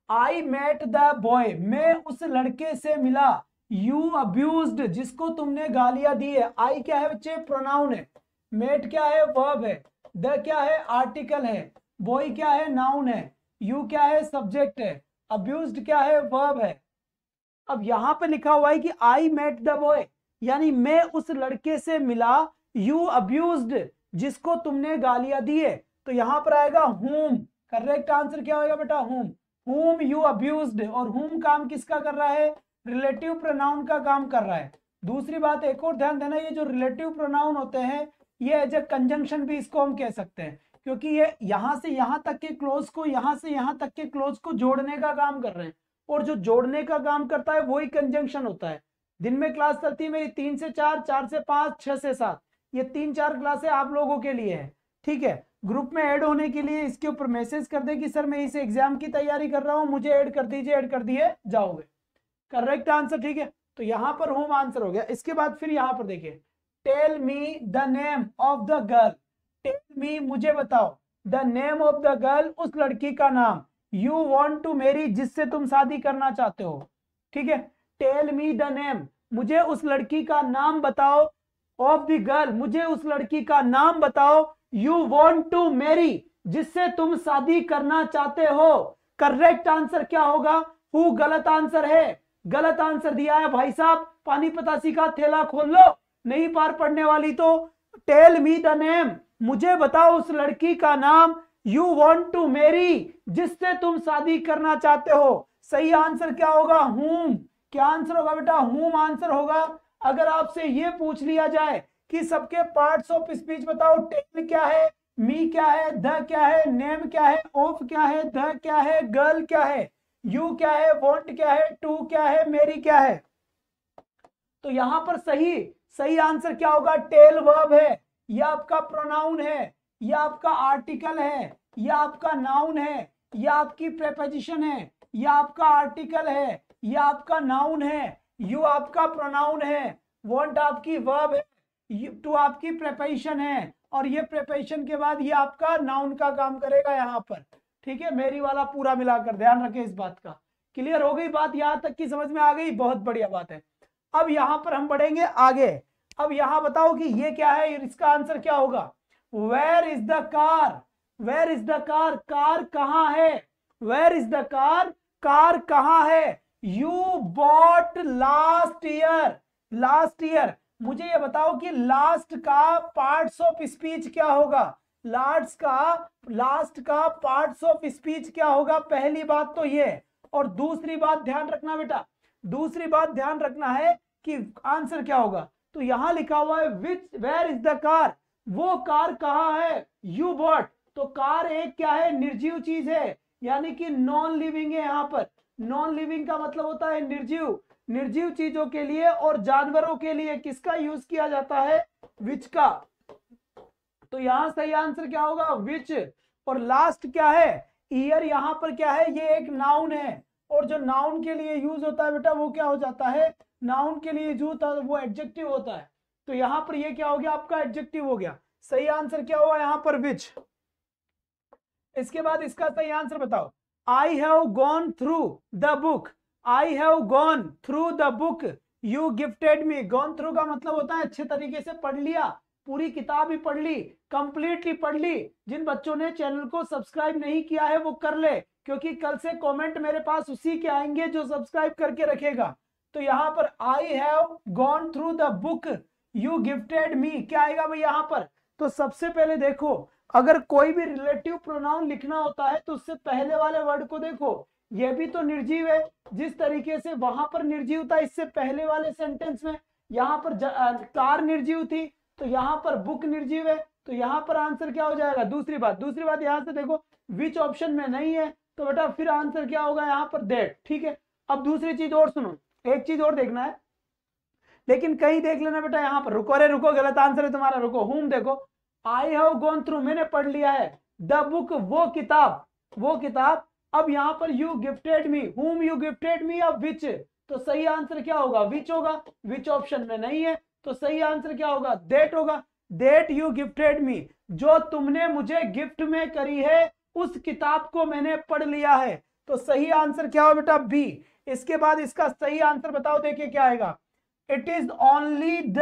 आई मेट द बॉय, मैं उस लड़के से मिला, यू अब्यूज्ड जिसको तुमने गालियां दी है। आई क्या है बच्चे, प्रोनाउन है, मेट क्या है, वर्ब है, द क्या है, आर्टिकल है, बॉय क्या है, नाउन है, यू क्या है, सब्जेक्ट है, अब्यूज्ड क्या है, वर्ब है। अब यहां पे लिखा हुआ है कि आई मेट द बॉय, यानी मैं उस लड़के से मिला, यू अब्यूज्ड जिसको तुमने गालियां दी है, तो यहां पर आएगा हुम। करेक्ट आंसर क्या होगा बेटा, हुम, whom you abused। और whom काम किसका कर रहा है, रिलेटिव प्रोनाउन का काम कर रहा है। दूसरी बात एक और ध्यान देना, ये जो रिलेटिव प्रोनाउन होते हैं ये एज ए कंजंक्शन भी इसको हम कह सकते हैं, क्योंकि ये यहां से यहां तक के क्लोज को, यहां से यहां तक के क्लोज को जोड़ने का काम कर रहे हैं, और जो जोड़ने का काम करता है वही कंजंक्शन होता है। दिन में क्लास चलती है मेरी 3 से 4, 4 से 5, 6 से 7, ये 3-4 क्लासें आप लोगों के लिए है। ठीक है, ग्रुप में ऐड होने के लिए इसके ऊपर मैसेज कर दे कि सर मैं इस एग्जाम की तैयारी कर रहा हूं, मुझे ऐड कर दीजिए, ऐड कर दिए जाओगे। करेक्ट आंसर, ठीक है, तो यहां पर होम आंसर हो गया। इसके बाद फिर यहां पर देखिए, tell me the name of the girl, tell me मुझे बताओ, the name of the girl उस लड़की का नाम, यू वॉन्ट टू मैरी जिससे तुम शादी करना चाहते हो। ठीक है, टेल मी द नेम, मुझे उस लड़की का नाम बताओ, ऑफ द गर्ल मुझे उस लड़की का नाम बताओ, यू वॉन्ट टू मैरी जिससे तुम शादी करना चाहते हो। करेक्ट आंसर क्या होगा, हु गलत आंसर है, गलत आंसर दिया है भाई साहब, पानी पतासी का थैला खोल लो, नहीं पार पड़ने वाली तो। टेल मी द नेम, मुझे बताओ उस लड़की का नाम, यू वॉन्ट टू मैरी जिससे तुम शादी करना चाहते हो। सही आंसर क्या होगा, हुम। क्या आंसर होगा बेटा, हुम आंसर होगा। अगर आपसे ये पूछ लिया जाए कि सबके पार्ट्स ऑफ स्पीच बताओ, टेल क्या है, मी क्या है, द क्या है, नेम क्या है, ऑफ क्या है, द क्या है, गर्ल क्या है, यू क्या है, वॉन्ट क्या है, टू क्या है, मेरी क्या है, तो यहां पर सही सही आंसर क्या होगा, टेल वर्ब है, यह आपका प्रोनाउन है, यह आपका आर्टिकल है, यह आपका नाउन है, यह आपकी प्रेपोजिशन है, यह आपका आर्टिकल है, यह आपका नाउन है, यू आपका प्रोनाउन है, वॉन्ट आपकी वर्ब है, टू आपकी प्रेपोजिशन है, और ये प्रेपोजिशन के बाद ये आपका नाउन का काम करेगा यहां पर। ठीक है, मेरी वाला पूरा मिलाकर ध्यान रखें इस बात का। क्लियर हो गई बात, यहां तक की समझ में आ गई, बहुत बढ़िया बात है। अब यहां पर हम बढ़ेंगे आगे। अब यहां बताओ कि ये क्या है, इसका आंसर क्या होगा, where is the car, where is the car, car कहां है, where is the car, car कहां है, you bought last year, last year. मुझे ये बताओ कि लास्ट का पार्ट्स ऑफ स्पीच क्या होगा, लास्ट का पार्ट्स ऑफ स्पीच क्या होगा, पहली बात तो ये। और दूसरी बात ध्यान रखना बेटा, दूसरी बात ध्यान रखना है कि आंसर क्या होगा। तो यहां लिखा हुआ है विच वेयर इज द कार, वो कार कहाँ है, यू बॉट। तो कार एक क्या है, निर्जीव चीज है, यानी कि नॉन लिविंग है। यहां पर नॉन लिविंग का मतलब होता है निर्जीव, निर्जीव चीजों के लिए और जानवरों के लिए किसका यूज किया जाता है, विच का। तो यहां सही आंसर क्या होगा, विच। और लास्ट क्या है, ईयर। यहां पर क्या है, ये एक नाउन है, और जो नाउन के लिए यूज होता है बेटा वो क्या हो जाता है, नाउन के लिए यूज होता है वो एडजेक्टिव होता है। तो यहां पर ये क्या हो गया, आपका एडजेक्टिव हो गया। सही आंसर क्या हुआ यहां पर, विच। इसके बाद इसका सही आंसर बताओ। I have gone through the book, I have gone through the book you gifted me. Gone through का मतलब होता है अच्छे तरीके से पढ़ लिया, पूरी किताब ही पढ़ ली, कंप्लीटली पढ़ ली। जिन बच्चों ने चैनल को सब्सक्राइब नहीं किया है वो कर ले, क्योंकि कल से कमेंट मेरे पास उसी के आएंगे जो सब्सक्राइब करके रखेगा। तो यहां पर I have gone through the book you gifted me क्या आएगा भाई यहां पर। तो सबसे पहले देखो, अगर कोई भी रिलेटिव प्रोनाउन लिखना होता है तो उससे पहले वाले वर्ड को देखो, यह भी तो निर्जीव है। जिस तरीके से वहां पर निर्जीव था इससे पहले वाले सेंटेंस में, यहां पर कार निर्जीव थी, तो यहां पर बुक निर्जीव है। तो यहां पर आंसर क्या हो जाएगा। दूसरी बात यहां से देखो, विच ऑप्शन में नहीं है, तो बेटा फिर आंसर क्या होगा यहां पर, दैट। ठीक है, अब दूसरी चीज और सुनो, एक चीज और देखना है, लेकिन कहीं देख लेना बेटा, यहां पर रुको, अरे रुको, गलत आंसर है तुम्हारा, रुको। हुम देखो, आई हैव गॉन थ्रू मैंने पढ़ लिया है, द बुक वो किताब। अब यहां पर you gifted me, whom you gifted me, अब विच। तो सही आंसर क्या होगा, विच होगा। विच ऑप्शन में नहीं है, तो सही आंसर क्या होगा, दैट होगा। दैट यू गिफ्टेड मी, जो तुमने मुझे गिफ्ट में करी है उस किताब को मैंने पढ़ लिया है। तो सही आंसर क्या होगा बेटा, बी। इसके बाद इसका सही आंसर बताओ, देखिए क्या आएगा। It is only the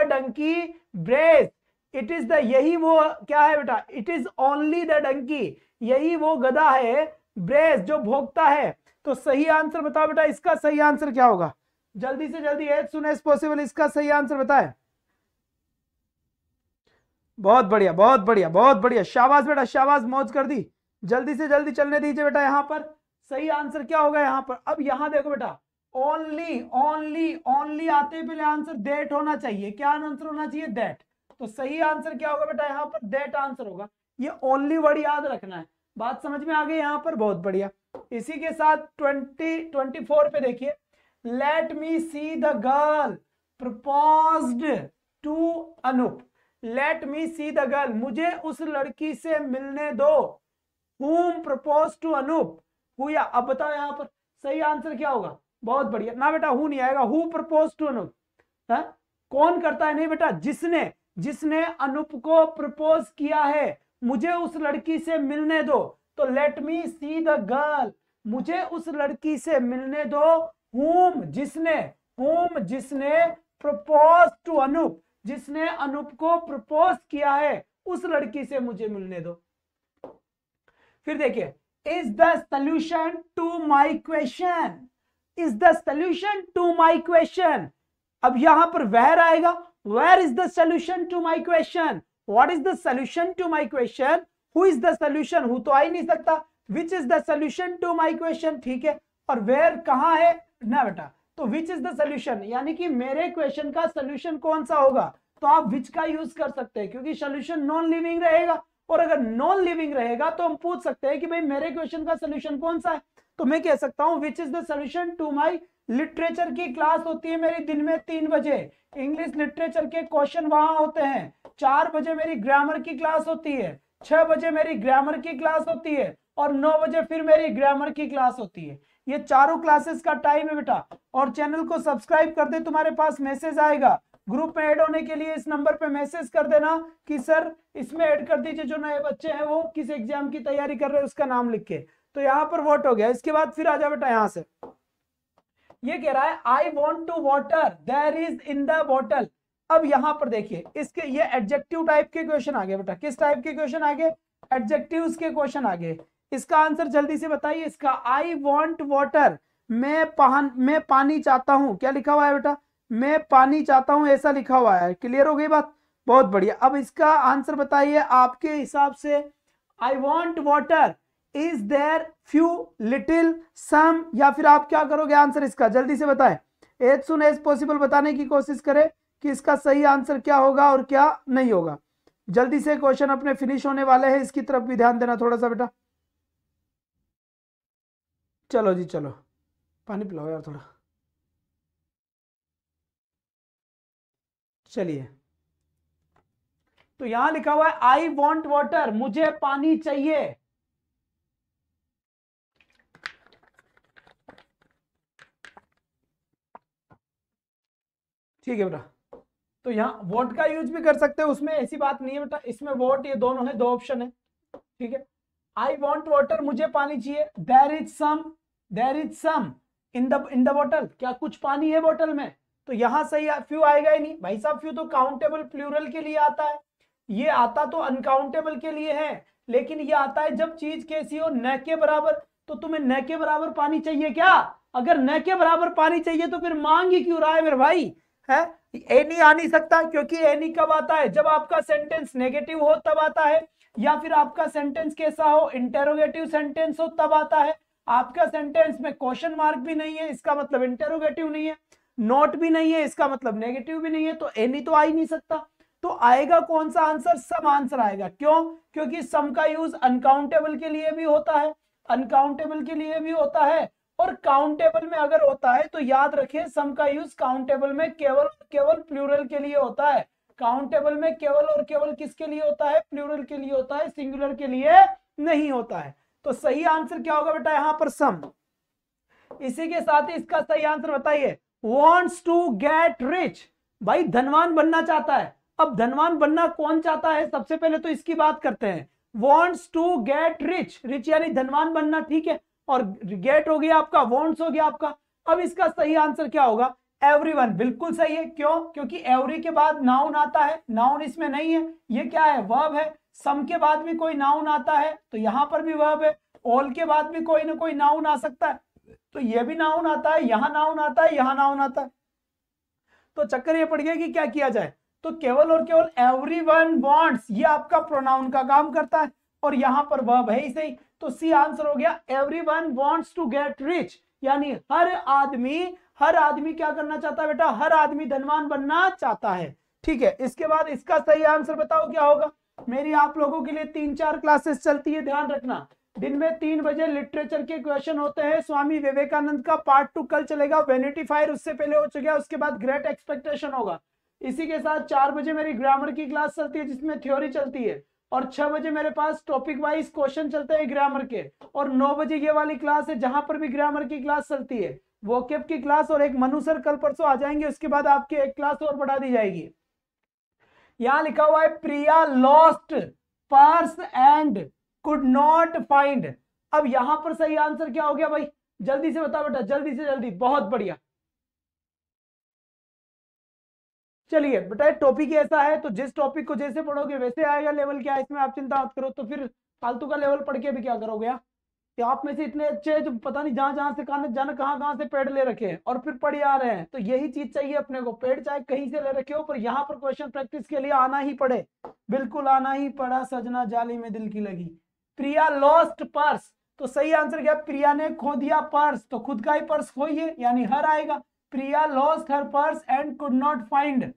donkey brays, it is the, यही वो क्या है बेटा, it is only the donkey, यही वो गधा है, ब्रेस जो भोगता है। तो सही आंसर बताओ बेटा, इसका सही आंसर क्या होगा, जल्दी से जल्दी, एज सुन एज पॉसिबल इसका सही आंसर बताए। बहुत बढ़िया, बहुत बढ़िया, बहुत बढ़िया, शाबाश बेटा, शाबाश, मौज कर दी। जल्दी से जल्दी चलने दीजिए बेटा। यहां पर सही आंसर क्या होगा यहां पर। अब यहां देखो बेटा, ओनली आते पहले आंसर दैट होना चाहिए। क्या आंसर होना चाहिए, दैट। तो सही आंसर क्या होगा बेटा यहां पर, दैट आंसर होगा। ये ओनली वर्ड याद रखना है। बात समझ में आ गई यहां पर, बहुत बढ़िया। इसी के साथ 24 पे देखिए, let me see the girl proposed to Anup. Let me see the girl, मुझे उस लड़की से मिलने दो। whom proposed to अनूप, हुआ। अब बताओ यहां पर सही आंसर क्या होगा, बहुत बढ़िया ना बेटा, हु नहीं आएगा, हु प्रपोज टू अनूप। कौन करता है, नहीं बेटा, जिसने अनूप को प्रपोज किया है, मुझे उस लड़की से मिलने दो। तो late me see the girl, मुझे उस लड़की से मिलने दो। whom जिसने प्रपोज टू अनूप, जिसने अनूप को प्रपोज किया है उस लड़की से मुझे मिलने दो। फिर देखिए, is the solution to my question, is the solution to my question. अब यहां पर वेयर आएगा, where is the solution to my question, what is the solution to my question, who is the solution, who तो आ ही नहीं सकता, which is the solution to my question. ठीक है, और वेयर कहां है ना बेटा, तो विच इज द सॉल्यूशन, यानी कि मेरे क्वेश्चन का सॉल्यूशन कौन सा होगा। तो आप विच का यूज कर सकते हैं, क्योंकि सॉल्यूशन नॉन लिविंग रहेगा, और अगर नॉन लिविंग रहेगा तो हम पूछ सकते हैं कि भाई मेरे क्वेश्चन का सॉल्यूशन कौन सा है। तो मैं कह सकता हूं which is the solution to my literature की क्लास होती है मेरी दिन में 3 बजे, इंग्लिश लिटरेचर के क्वेश्चन वहां होते हैं। 4 बजे मेरी ग्रामर की क्लास होती है, 6 बजे मेरी ग्रामर की क्लास होती है, और 9 बजे फिर मेरी ग्रामर की क्लास होती है। ये चारों क्लासेस का टाइम है बेटा। और चैनल को सब्सक्राइब कर दे, तुम्हारे पास मैसेज आएगा। ग्रुप में ऐड होने के लिए इस नंबर पे मैसेज कर देना कि सर इसमें ऐड कर दीजिए, जो नए बच्चे हैं वो किस एग्जाम की तैयारी कर रहे हैं उसका नाम लिख के। तो यहाँ पर वोट हो गया। इसके बाद फिर आ जाओ बेटा, यहां से ये कह रहा है I want to water there is in the bottle. अब यहां पर देखिए, इसके ये एडजेक्टिव टाइप के क्वेश्चन आ गए बेटा। किस टाइप के क्वेश्चन आ गए, एडजेक्टिव्स के क्वेश्चन आ गए। इसका आंसर जल्दी से बताइए। इसका आई वॉन्ट वाटर मैं पानी चाहता हूं, क्या लिखा हुआ है बेटा, मैं पानी चाहता हूं, ऐसा लिखा हुआ है। क्लियर हो गई बात, बहुत बढ़िया। अब इसका आंसर बताइए आपके हिसाब से। I want water, is there few little some, या फिर आप क्या करोगे आंसर इसका, जल्दी से बताएं, एज सुन एज पॉसिबल बताने की कोशिश करें कि इसका सही आंसर क्या होगा और क्या नहीं होगा। जल्दी से क्वेश्चन अपने फिनिश होने वाले हैं, इसकी तरफ भी ध्यान देना थोड़ा सा बेटा। चलो जी चलो, पानी पिलाओ यार थोड़ा। चलिए, तो यहां लिखा हुआ है आई वॉन्ट वाटर, मुझे पानी चाहिए। ठीक है बेटा, तो यहाँ वोट का यूज भी कर सकते हो, उसमें ऐसी बात नहीं है बेटा, इसमें वोट ये दोनों है, दो ऑप्शन है। ठीक है, आई वॉन्ट वाटर, मुझे पानी चाहिए, there is some in the bottle, क्या कुछ पानी है बोतल में, तो यहां सही फ्यू आएगा ही नहीं भाई साहब, फ्यू तो काउंटेबल प्लूरल के लिए आता है, ये आता तो अनकाउंटेबल के लिए है, लेकिन ये आता है जब चीज कैसी हो, न के बराबर। तो तुम्हें न के बराबर पानी चाहिए क्या, अगर न के बराबर पानी चाहिए तो फिर मांग ही क्यों रहा है मेरे भाई, है एनी आ नहीं सकता, क्योंकि एनी कब आता है, जब आपका सेंटेंस नेगेटिव हो तब आता है, या फिर आपका सेंटेंस कैसा हो, इंटेरोगेटिव सेंटेंस हो तब आता है। आपका सेंटेंस में क्वेश्चन मार्क भी नहीं है, इसका मतलब इंटेरोगेटिव नहीं है, नोट भी नहीं है, इसका मतलब नेगेटिव भी नहीं है, तो एनी तो आ ही नहीं सकता। तो आएगा कौन सा आंसर, सम आंसर आएगा। क्यों, क्योंकि सम का यूज अनकाउंटेबल के लिए भी होता है, अनकाउंटेबल के लिए भी होता है, और काउंटेबल में अगर होता है तो याद रखिए सम का यूज काउंटेबल में केवल केवल प्लूरल के लिए होता है, काउंटेबल में केवल और केवल किसके लिए होता है, प्लूरल के लिए होता है, सिंगुलर के लिए नहीं होता है। तो सही आंसर क्या होगा बेटा यहां पर, सम। इसी के साथ ही इसका सही आंसर बताइए, वॉन्ट्स टू गेट रिच, भाई धनवान बनना चाहता है। अब धनवान बनना कौन चाहता है, सबसे पहले तो इसकी बात करते हैं, wants to get rich, rich यानी धनवान बनना, ठीक है, और गेट हो गया आपका, वॉन्ट्स हो गया आपका। अब इसका सही आंसर क्या होगा, एवरीवन, बिल्कुल सही है। क्यों, क्योंकि एवरी के बाद नाउन आता है, नाउन इसमें नहीं है, ये क्या है, वर्ब है। सम के बाद भी कोई नाउन आता है तो यहां पर भी वर्ब है, ऑल के बाद भी कोई ना कोई नाउन आ सकता है, तो ये भी नाउन आता है, यहां नाउन आता है, यहां नाउन आता है, तो चक्कर ये पड़ गया कि क्या किया जाए, तो केवल और केवल एवरीवन वांट्स, ये आपका प्रोनाउन का काम करता है, और यहां पर वर्ब है ही सही, तो सी आंसर हो गया, everyone wants to get rich, यानी हर आदमी क्या करना चाहता है बेटा, हर आदमी धनवान बनना चाहता है। ठीक है, इसके बाद इसका सही आंसर बताओ क्या होगा। मेरी आप लोगों के लिए 3-4 क्लासेस चलती है, ध्यान रखना, दिन में 3 बजे लिटरेचर के क्वेश्चन होते हैं, स्वामी विवेकानंद का पार्ट 2 कल चलेगा, वैनिटी फायर उससे पहले हो चुका है, उसके बाद ग्रेट एक्सपेक्टेशन होगा। इसी के साथ 4 बजे मेरी ग्रामर की क्लास चलती है जिसमें थ्योरी चलती है, और 6 बजे मेरे पास टॉपिक वाइज क्वेश्चन चलते हैं ग्रामर के, और 9 बजे ये वाली क्लास है जहां पर भी ग्रामर की क्लास चलती है, वोकेब की क्लास, और एक मनु सर कल परसों आ जाएंगे, उसके बाद आपकी एक क्लास और बढ़ा दी जाएगी। यहां लिखा हुआ है Priya lost purse and could not find, अब यहां पर सही आंसर क्या हो गया भाई, जल्दी से बताओ बेटा, जल्दी से जल्दी, बहुत बढ़िया। चलिए बेटा टॉपिक ऐसा है, तो जिस टॉपिक को जैसे पढ़ोगे वैसे आएगा, लेवल क्या है इसमें आप चिंता मत करो, तो फिर फालतू का लेवल पढ़ के भी क्या करोगे आप, कि आप में से इतने अच्छे हैं जो पता नहीं जहां जहां से जाने कहां कहां से पेड़ ले रखे हैं और फिर पढ़ आ रहे हैं, तो यही चीज चाहिए अपने को, पेड़ चाहे कहीं से ले रखे हो पर यहाँ पर क्वेश्चन प्रैक्टिस के लिए आना ही पड़े, बिल्कुल आना ही पड़ा, सजना जाली में दिल की लगी। प्रिया लॉस्ट पर्स, तो सही आंसर क्या, प्रिया ने खो दिया पर्स, तो खुद का ही पर्स खोइए, यानी हर आएगा, Priya lost her purse and could not find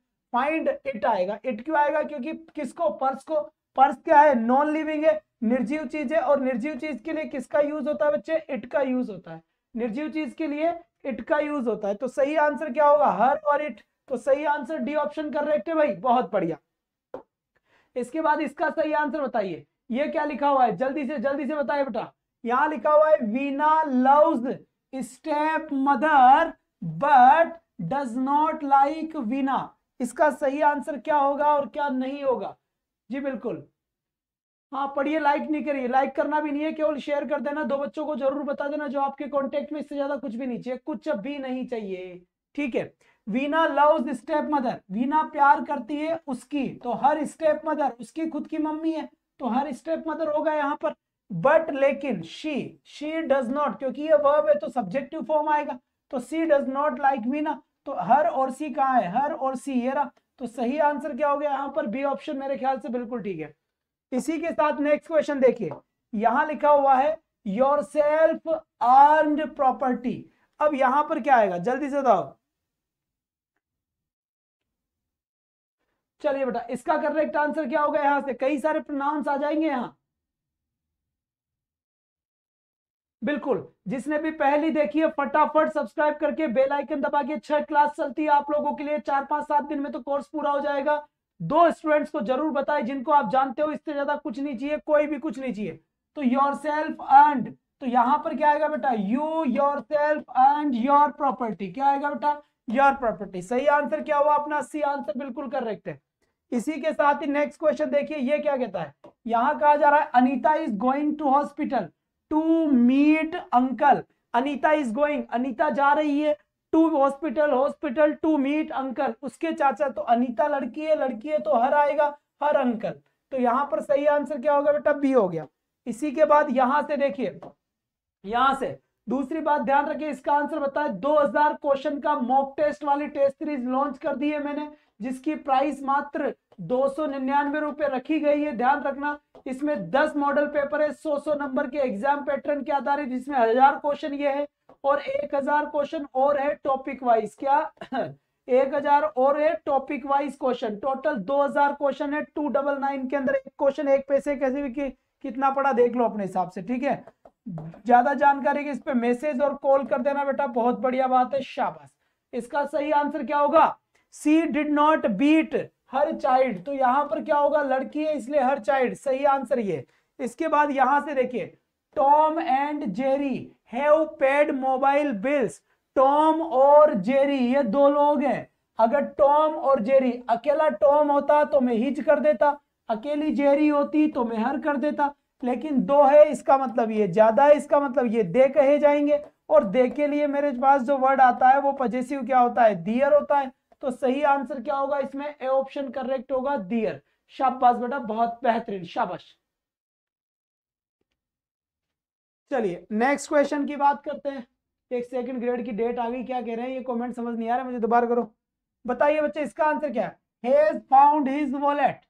it आएगा, इट क्यों आएगा, क्योंकि किसको, पर्स को, पर्स क्या है, नॉन लिविंग है, निर्जीव चीज है, और निर्जीव चीज के लिए किसका यूज होता है बच्चे, इट का यूज होता है, निर्जीव चीज के लिए इट का यूज होता है, तो सही आंसर क्या होगा, हर और इट, तो सही आंसर डी ऑप्शन करेक्ट है भाई, बहुत बढ़िया। इसके बाद इसका सही आंसर बताइए, ये क्या लिखा हुआ है, जल्दी से बताइए बेटा, यहां लिखा हुआ है Veena loves step mother but does not like Veena, इसका सही आंसर क्या होगा और क्या नहीं होगा, जी बिल्कुल, हाँ पढ़िए, लाइक नहीं करिए, लाइक करना भी नहीं है, केवल शेयर कर देना, 2 बच्चों को जरूर बता देना जो आपके कांटेक्ट में, इससे ज्यादा कुछ भी नहीं चाहिए, कुछ भी नहीं चाहिए, ठीक है। Veena loves step mother, Veena प्यार करती है उसकी, तो हर स्टेप मदर उसकी खुद की मम्मी है, तो हर स्टेप मदर होगा यहाँ पर, बट लेकिन शी डज नॉट, क्योंकि ये वर्ब है तो सब्जेक्टिव फॉर्म आएगा, तो सी डज नॉट लाइक मी ना, तो हर और सी कहाँ है, हर और सी ये रहा, तो सही आंसर क्या हो गया यहाँ पर, बी ऑप्शन मेरे ख्याल से बिल्कुल ठीक है। इसी के साथ नेक्स्ट क्वेश्चन देखिए, यहां लिखा हुआ है योर सेल्फ अर्न्ड प्रॉपर्टी। अब यहां पर क्या आएगा, जल्दी से बताओ, चलिए बेटा इसका करेक्ट आंसर क्या होगा, यहां से कई सारे प्रोनाउंस आ जाएंगे यहां। बिल्कुल, जिसने भी पहली देखी है फटाफट सब्सक्राइब करके बेल आइकन दबा के, 6 क्लास चलती है आप लोगों के लिए, 4-5-7 दिन में तो कोर्स पूरा हो जाएगा। 2 स्टूडेंट्स को जरूर बताएं जिनको आप जानते हो, इससे ज्यादा कुछ नहीं चाहिए, कोई भी कुछ नहीं चाहिए। तो योर सेल्फ अर्न्ड, तो यहां पर क्या आएगा बेटा, you your self earned your property, क्या आएगा बेटा, योर प्रॉपर्टी। सही आंसर क्या हुआ अपना, सी आंसर बिल्कुल करेक्ट है। इसी के साथ ही नेक्स्ट क्वेश्चन देखिए, ये क्या कहता है, यहां कहा जा रहा है Anita is going to hospital to meet uncle. Anita is going, Anita जा रही है, to hospital, hospital to meet uncle, उसके चाचा, तो अनीता लड़की है, लड़की है तो हर आएगा, हर अंकल, तो यहां पर सही आंसर क्या होगा बेटा, बी हो गया। इसी के बाद यहां से देखिए, यहां से दूसरी बात ध्यान रखिए, इसका आंसर बताए, 2000 क्वेश्चन का मॉक टेस्ट वाली टेस्ट सीरीज लॉन्च कर दी है मैंने, जिसकी प्राइस मात्र 299 रुपए रखी गई है। ध्यान रखना, इसमें 10 मॉडल पेपर है, 100 नंबर के एग्जाम पैटर्न के आधारित, जिसमें 1000 क्वेश्चन ये है और 1000 क्वेश्चन और है टॉपिक वाइज, क्या 1000 और है topic wise question, total 2000 question है। 299 के अंदर एक क्वेश्चन एक पैसे कैसे भी कितना पड़ा देख लो अपने हिसाब से, ठीक है। ज्यादा जानकारी के इस पे मैसेज और कॉल कर देना बेटा, बहुत बढ़िया बात है, शाबाश। इसका सही आंसर क्या होगा, she did not beat her child, तो यहां पर क्या होगा, लड़की है इसलिए हर चाइल्ड, सही आंसर ये। इसके बाद यहां से देखिए, Tom and Jerry have paid mobile bills, Tom और जेरी ये 2 लोग हैं, अगर टॉम और जेरी, अकेला टॉम होता तो मैं हिज कर देता, अकेली जेरी होती तो मैं हर कर देता, लेकिन 2 है, इसका मतलब ये ज्यादा है, इसका मतलब ये दे कहे जाएंगे, और दे के लिए मेरे पास जो वर्ड आता है वो पजेसिव क्या होता है, दियर होता है, तो सही आंसर क्या होगा इसमें, ए ऑप्शन करेक्ट होगा, दियर। शाबाश बेटा, बहुत बेहतरीन, शाबाश। चलिए नेक्स्ट क्वेश्चन की बात करते हैं। एक सेकंड ग्रेड की डेट आ गई, क्या कह रहे हैं ये कमेंट समझ नहीं आ रहा मुझे, दोबारा करो। बताइए बच्चे इसका आंसर क्या है, हैज फाउंड हिज वॉलेट।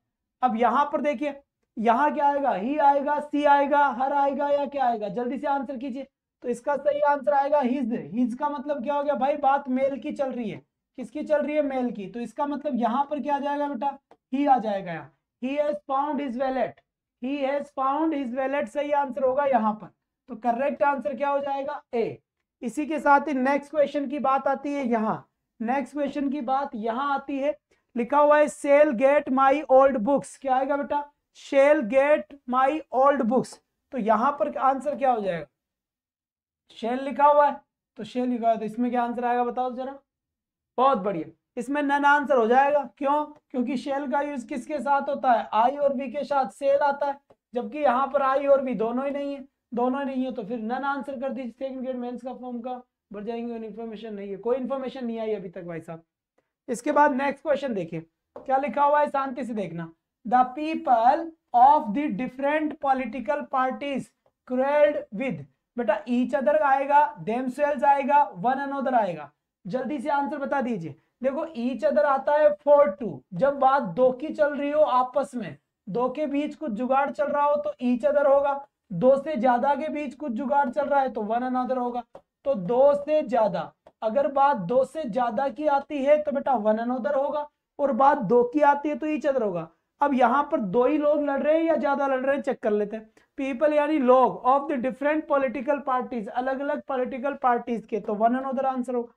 अब यहां पर देखिए, यहां क्या आएगा, ही आएगा, सी आएगा, हर आएगा, या क्या आएगा, जल्दी से आंसर कीजिए। तो इसका सही आंसर आएगा हिज। हिज का मतलब क्या हो गया भाई, बात मेल की चल रही है, किसकी चल रही है, मेल की, तो इसका मतलब यहां पर क्या आ जाएगा बेटा, ही आ जाएगा यहाँ, he has found his wallet, he has found his wallet सही आंसर होगा यहाँ पर, तो करेक्ट आंसर क्या हो जाएगा, ए। इसी के साथ ही नेक्स्ट क्वेश्चन की बात आती है यहाँ, नेक्स्ट क्वेश्चन की बात यहां आती है, लिखा हुआ है shall get my old books, क्या आएगा बेटा, shall get my old books, तो यहां पर आंसर क्या हो जाएगा, शेल लिखा हुआ है तो शेल लिखा हुआ है, तो इसमें क्या आंसर आएगा बताओ जरा, बहुत बढ़िया, इसमें नन आंसर हो जाएगा, क्यों, क्योंकि शेल का यूज किसके साथ होता है, आई और वी के साथ सेल आता है, जबकि यहाँ पर आई और वी दोनों ही नहीं है, दोनों ही नहीं है, तो फिर नन आंसर कर दीजिए, सेकंड ग्रेड मेंस का फॉर्म का बढ़ जाएंगे, इन्फॉर्मेशन नहीं है, कोई इन्फॉर्मेशन नहीं आई अभी तक भाई साहब। इसके बाद नेक्स्ट क्वेश्चन देखिए, क्या लिखा हुआ है, शांति से देखना, the people of the different political parties quarrelled with, बेटा ईच अदर आएगा, देमसेल्व्स आएगा, वन अनदर आएगा, जल्दी से आंसर बता दीजिए। देखो ईच अदर आता है फॉर टू, जब बात 2 की चल रही हो आपस में, 2 के बीच कुछ जुगाड़ चल रहा हो तो ईच अदर होगा, 2 से ज्यादा के बीच कुछ जुगाड़ चल रहा है तो वन अनदर होगा, तो 2 से ज्यादा, अगर बात 2 से ज्यादा की आती है तो बेटा वन अनदर होगा, और बात 2 की आती है तो ईच अदर होगा। अब यहां पर 2 ही लोग लड़ रहे हैं या ज्यादा लड़ रहे हैं, चेक कर लेते हैं। पीपल यानी लोग, of the different political parties, अलग अलग पॉलिटिकल पार्टीज के, तो वन अनदर आंसर होगा।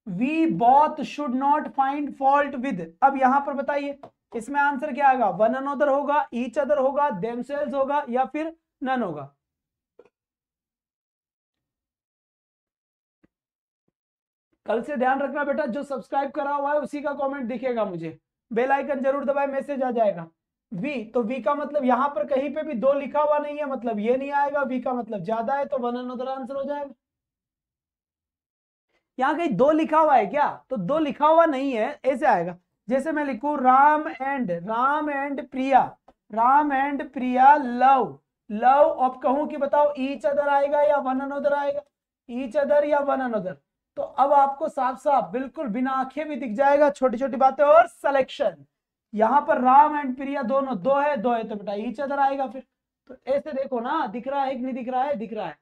We both should not find fault with, अब यहां पर बताइए इसमें आंसर क्या आएगा, वन अनदर होगा, ईच अदर होगा, देमसेल्व्स होगा, या फिर नन होगा। कल से ध्यान रखना बेटा, जो सब्सक्राइब करा हुआ है उसी का कमेंट दिखेगा मुझे, बेल आइकन जरूर दबाए, मैसेज आ जाएगा। वी, तो वी का मतलब यहां पर कहीं पे भी 2 लिखा हुआ नहीं है, मतलब ये नहीं आएगा, वी का मतलब ज्यादा है तो वन अनदर आंसर हो जाएगा। यहाँ कहीं 2 लिखा हुआ है क्या, तो 2 लिखा हुआ नहीं है, ऐसे आएगा, जैसे मैं लिखूं Ram and Priya, Ram and Priya love, love अब कहूं कि बताओ ईच अदर आएगा या वन अनदर आएगा, ईच अदर या वन अनदर। तो अब आपको साफ साफ बिल्कुल बिना आंखें भी दिख जाएगा छोटी छोटी बातें। और सिलेक्शन, यहां पर राम एंड प्रिया दोनों दो है तो बेटा ईच अदर आएगा फिर। तो ऐसे देखो ना, दिख रहा है कि नहीं दिख रहा है, दिख रहा है,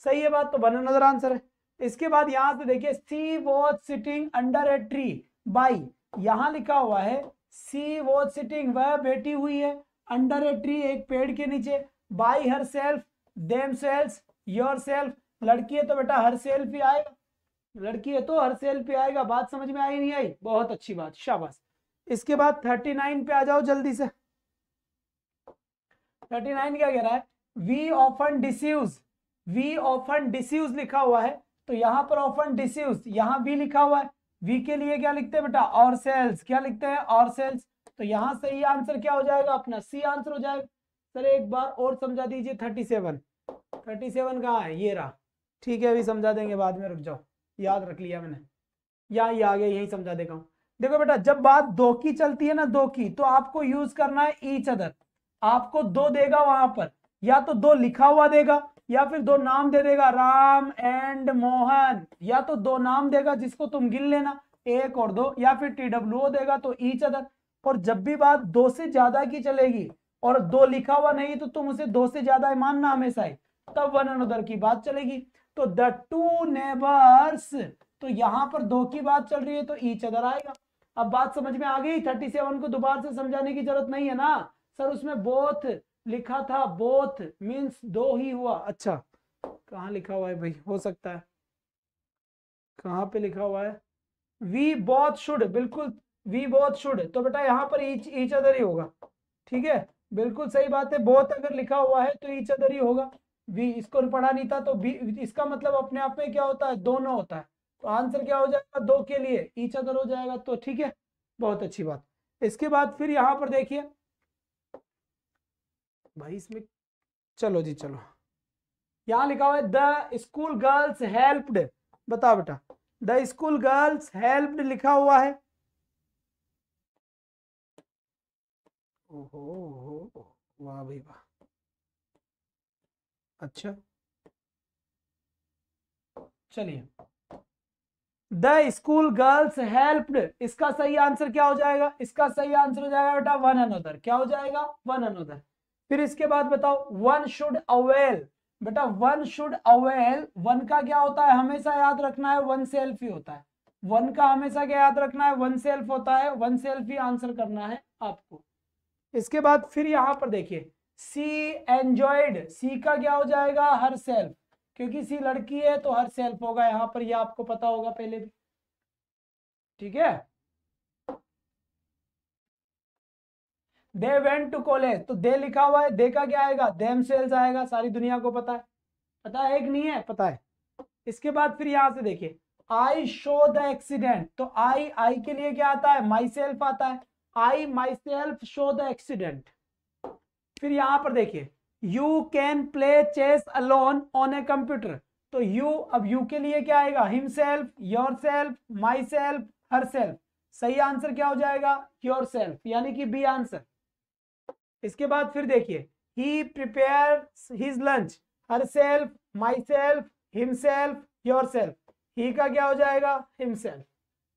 सही है बात, तो वन अनदर आंसर है। इसके बाद यहां से देखिए, she was sitting under a tree by, यहां लिखा हुआ है सी वॉज सिटिंग, वह बैठी हुई है, अंडर ए ट्री एक पेड़ के नीचे, by herself, themselves, yourself, लड़की है तो बेटा हर सेल्फ ही आएगा, लड़की है तो हर सेल्फ ही आएगा। बात समझ में आई नहीं आई? बहुत अच्छी बात, शाबाश। इसके बाद 39 पे आ जाओ जल्दी से। 39 क्या कह रहा है, we often disuse, we often disuse लिखा हुआ है, तो यहां पर ऑफन डिस्यूज, यहां वी लिखा हुआ है, वी के लिए क्या लिखते हैं बेटा, और सेल्स, क्या लिखते हैं, और सेल्स। तो यहां सही आंसर क्या हो जाएगा अपना, सी आंसर हो जाएगा। सर एक बार और समझा दीजिए, 37, 37 कहाँ है, ये रहा, ठीक है अभी समझा देंगे बाद में, रुक जाओ, याद रख लिया मैंने, यहाँ ये आ गया, यही समझा देगा हूँ। देखो बेटा, जब बात दो की चलती है ना, दो की, तो आपको यूज करना है ईच अदर। आपको दो देगा वहां पर, या तो दो लिखा हुआ देगा, या फिर दो नाम दे देगा, राम एंड मोहन, या तो दो नाम देगा जिसको तुम गिन लेना, एक और दो, या फिर TWO देगा तो ईच अदर। और जब भी बात दो से ज्यादा की चलेगी और दो लिखा हुआ नहीं, तो तुम उसे दो से ज्यादा मानना हमेशा ही, तब वन अनदर की बात चलेगी। तो द टू नेबर्स, तो यहां पर दो की बात चल रही है तो ईच अदर आएगा। अब बात समझ में आ गई? 37 को दोबारा से समझाने की जरूरत नहीं है ना सर, उसमें बोथ लिखा था, बोथ मींस दो ही हुआ। अच्छा कहाँ लिखा हुआ है भाई, हो सकता है कहाँ पे लिखा हुआ है, वी बोथ शुड, बिल्कुल वी बोथ शुड, तो बेटा यहाँ पर ईच अदर ही होगा, ठीक है, बिल्कुल सही बात है। बोथ अगर लिखा हुआ है तो ईच अदर ही होगा। वी इसको पढ़ा नहीं था तो बी, इसका मतलब अपने आप में क्या होता है, दोनों होता है, तो आंसर क्या हो जाएगा, दो के लिए ईच अदर हो जाएगा, तो ठीक है, बहुत अच्छी बात। इसके बाद फिर यहाँ पर देखिए भाई, इसमें चलो जी चलो, यहां लिखा हुआ है द स्कूल गर्ल्स हेल्प्ड, बताओ बेटा, द स्कूल गर्ल्स हेल्प्ड लिखा हुआ है, ओहो वाह भाई वाह, अच्छा चलिए, द स्कूल गर्ल्स हेल्प्ड, इसका सही आंसर क्या हो जाएगा, इसका सही आंसर हो जाएगा बेटा वन अनदर, क्या हो जाएगा, वन अनदर। फिर इसके बाद बताओ, वन शुड अवेल, बेटा वन शुड अवेल, वन का क्या होता है, हमेशा याद रखना है वन सेल्फ ही होता है, वन का हमेशा क्या याद रखना है, वन सेल्फ होता है, वन सेल्फ ही आंसर करना है आपको। इसके बाद फिर यहां पर देखिए, सी एंजॉयड, सी का क्या हो जाएगा, हर सेल्फ, क्योंकि सी लड़की है तो हर सेल्फ होगा यहां पर, यह आपको पता होगा पहले भी, ठीक है। दे वेंट टू कॉलेज, तो दे लिखा हुआ है, दे का क्या आएगा, देम सेल्स आएगा, सारी दुनिया को पता है कि नहीं है, पता है। इसके बाद फिर यहां से देखिए, आई शो द एक्सीडेंट, तो आई के लिए क्या आता है, माई सेल्फ आता है, I myself show the accident. फिर यहां पर देखिए, you can play chess alone on a computer, तो यू, अब यू के लिए क्या आएगा, himself, yourself, myself, herself, सही आंसर क्या हो जाएगा, योर सेल्फ, यानी कि बी आंसर। इसके बाद फिर देखिए, he prepare his lunch, herself, myself, himself, yourself, he का क्या हो जाएगा, हिमसेल्फ,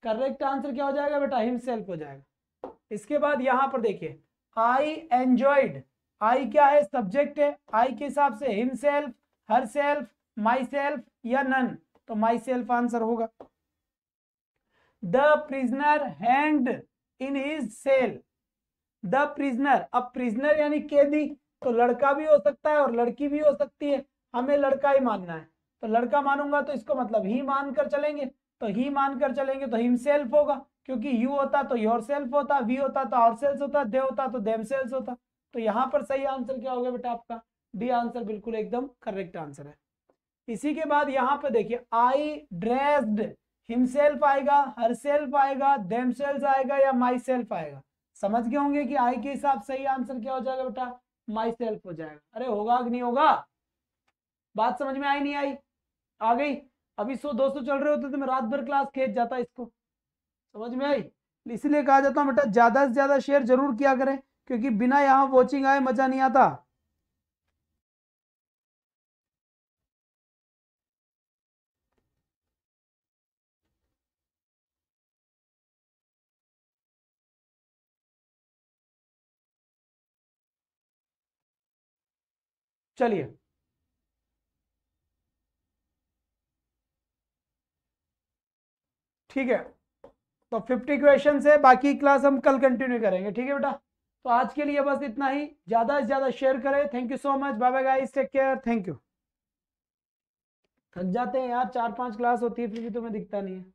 करेक्ट आंसर क्या हो जाएगा बेटा, हिमसेल्फ हो जाएगा। इसके बाद यहां पर देखिए, आई एंजॉयड, आई क्या है, सब्जेक्ट है, आई के हिसाब से himself, herself, myself या नन, तो माई सेल्फ आंसर होगा। The prisoner hanged in his cell, the prisoner, अब प्रिजनर यानी कैदी, तो लड़का भी हो सकता है और लड़की भी हो सकती है, हमें लड़का ही मानना है, तो लड़का मानूंगा तो इसको मतलब ही मानकर चलेंगे, तो ही मानकर चलेंगे तो हिमसेल्फ होगा, क्योंकि यू होता तो योर सेल्फ होता, वी होता तो आवर सेल्स होता, दे होता तो देम सेल्स होता, तो यहां पर सही आंसर क्या होगा बेटा आपका, डी आंसर बिल्कुल एकदम करेक्ट आंसर है। इसी के बाद यहां पर देखिए, आई ड्रेस्ड, हिमसेल्फ आएगा, हर सेल्फ आएगा, देम सेल्स आएगा या माई सेल्फ आएगा, समझ गए होंगे कि आई के हिसाब सही आंसर क्या हो जाएगा बेटा, माई सेल्फ हो जाएगा। अरे होगा कि नहीं होगा, बात समझ में आई नहीं आई, आ गई? अभी 100-200 चल रहे होते तो मैं रात भर क्लास खींच जाता, इसको समझ में आई, इसलिए कहा जाता हूं बेटा ज्यादा से ज्यादा शेयर जरूर किया करें, क्योंकि बिना यहाँ वॉचिंग आए मजा नहीं आता। चलिए ठीक है, तो 50 क्वेश्चन है, बाकी क्लास हम कल कंटिन्यू करेंगे, ठीक है बेटा। तो आज के लिए बस इतना ही, ज्यादा से ज्यादा शेयर करें। Thank you so much, bye bye guys, take care, thank you. थक जाते हैं यार, 4-5 क्लास होती है फिर भी तुम्हें दिखता नहीं है।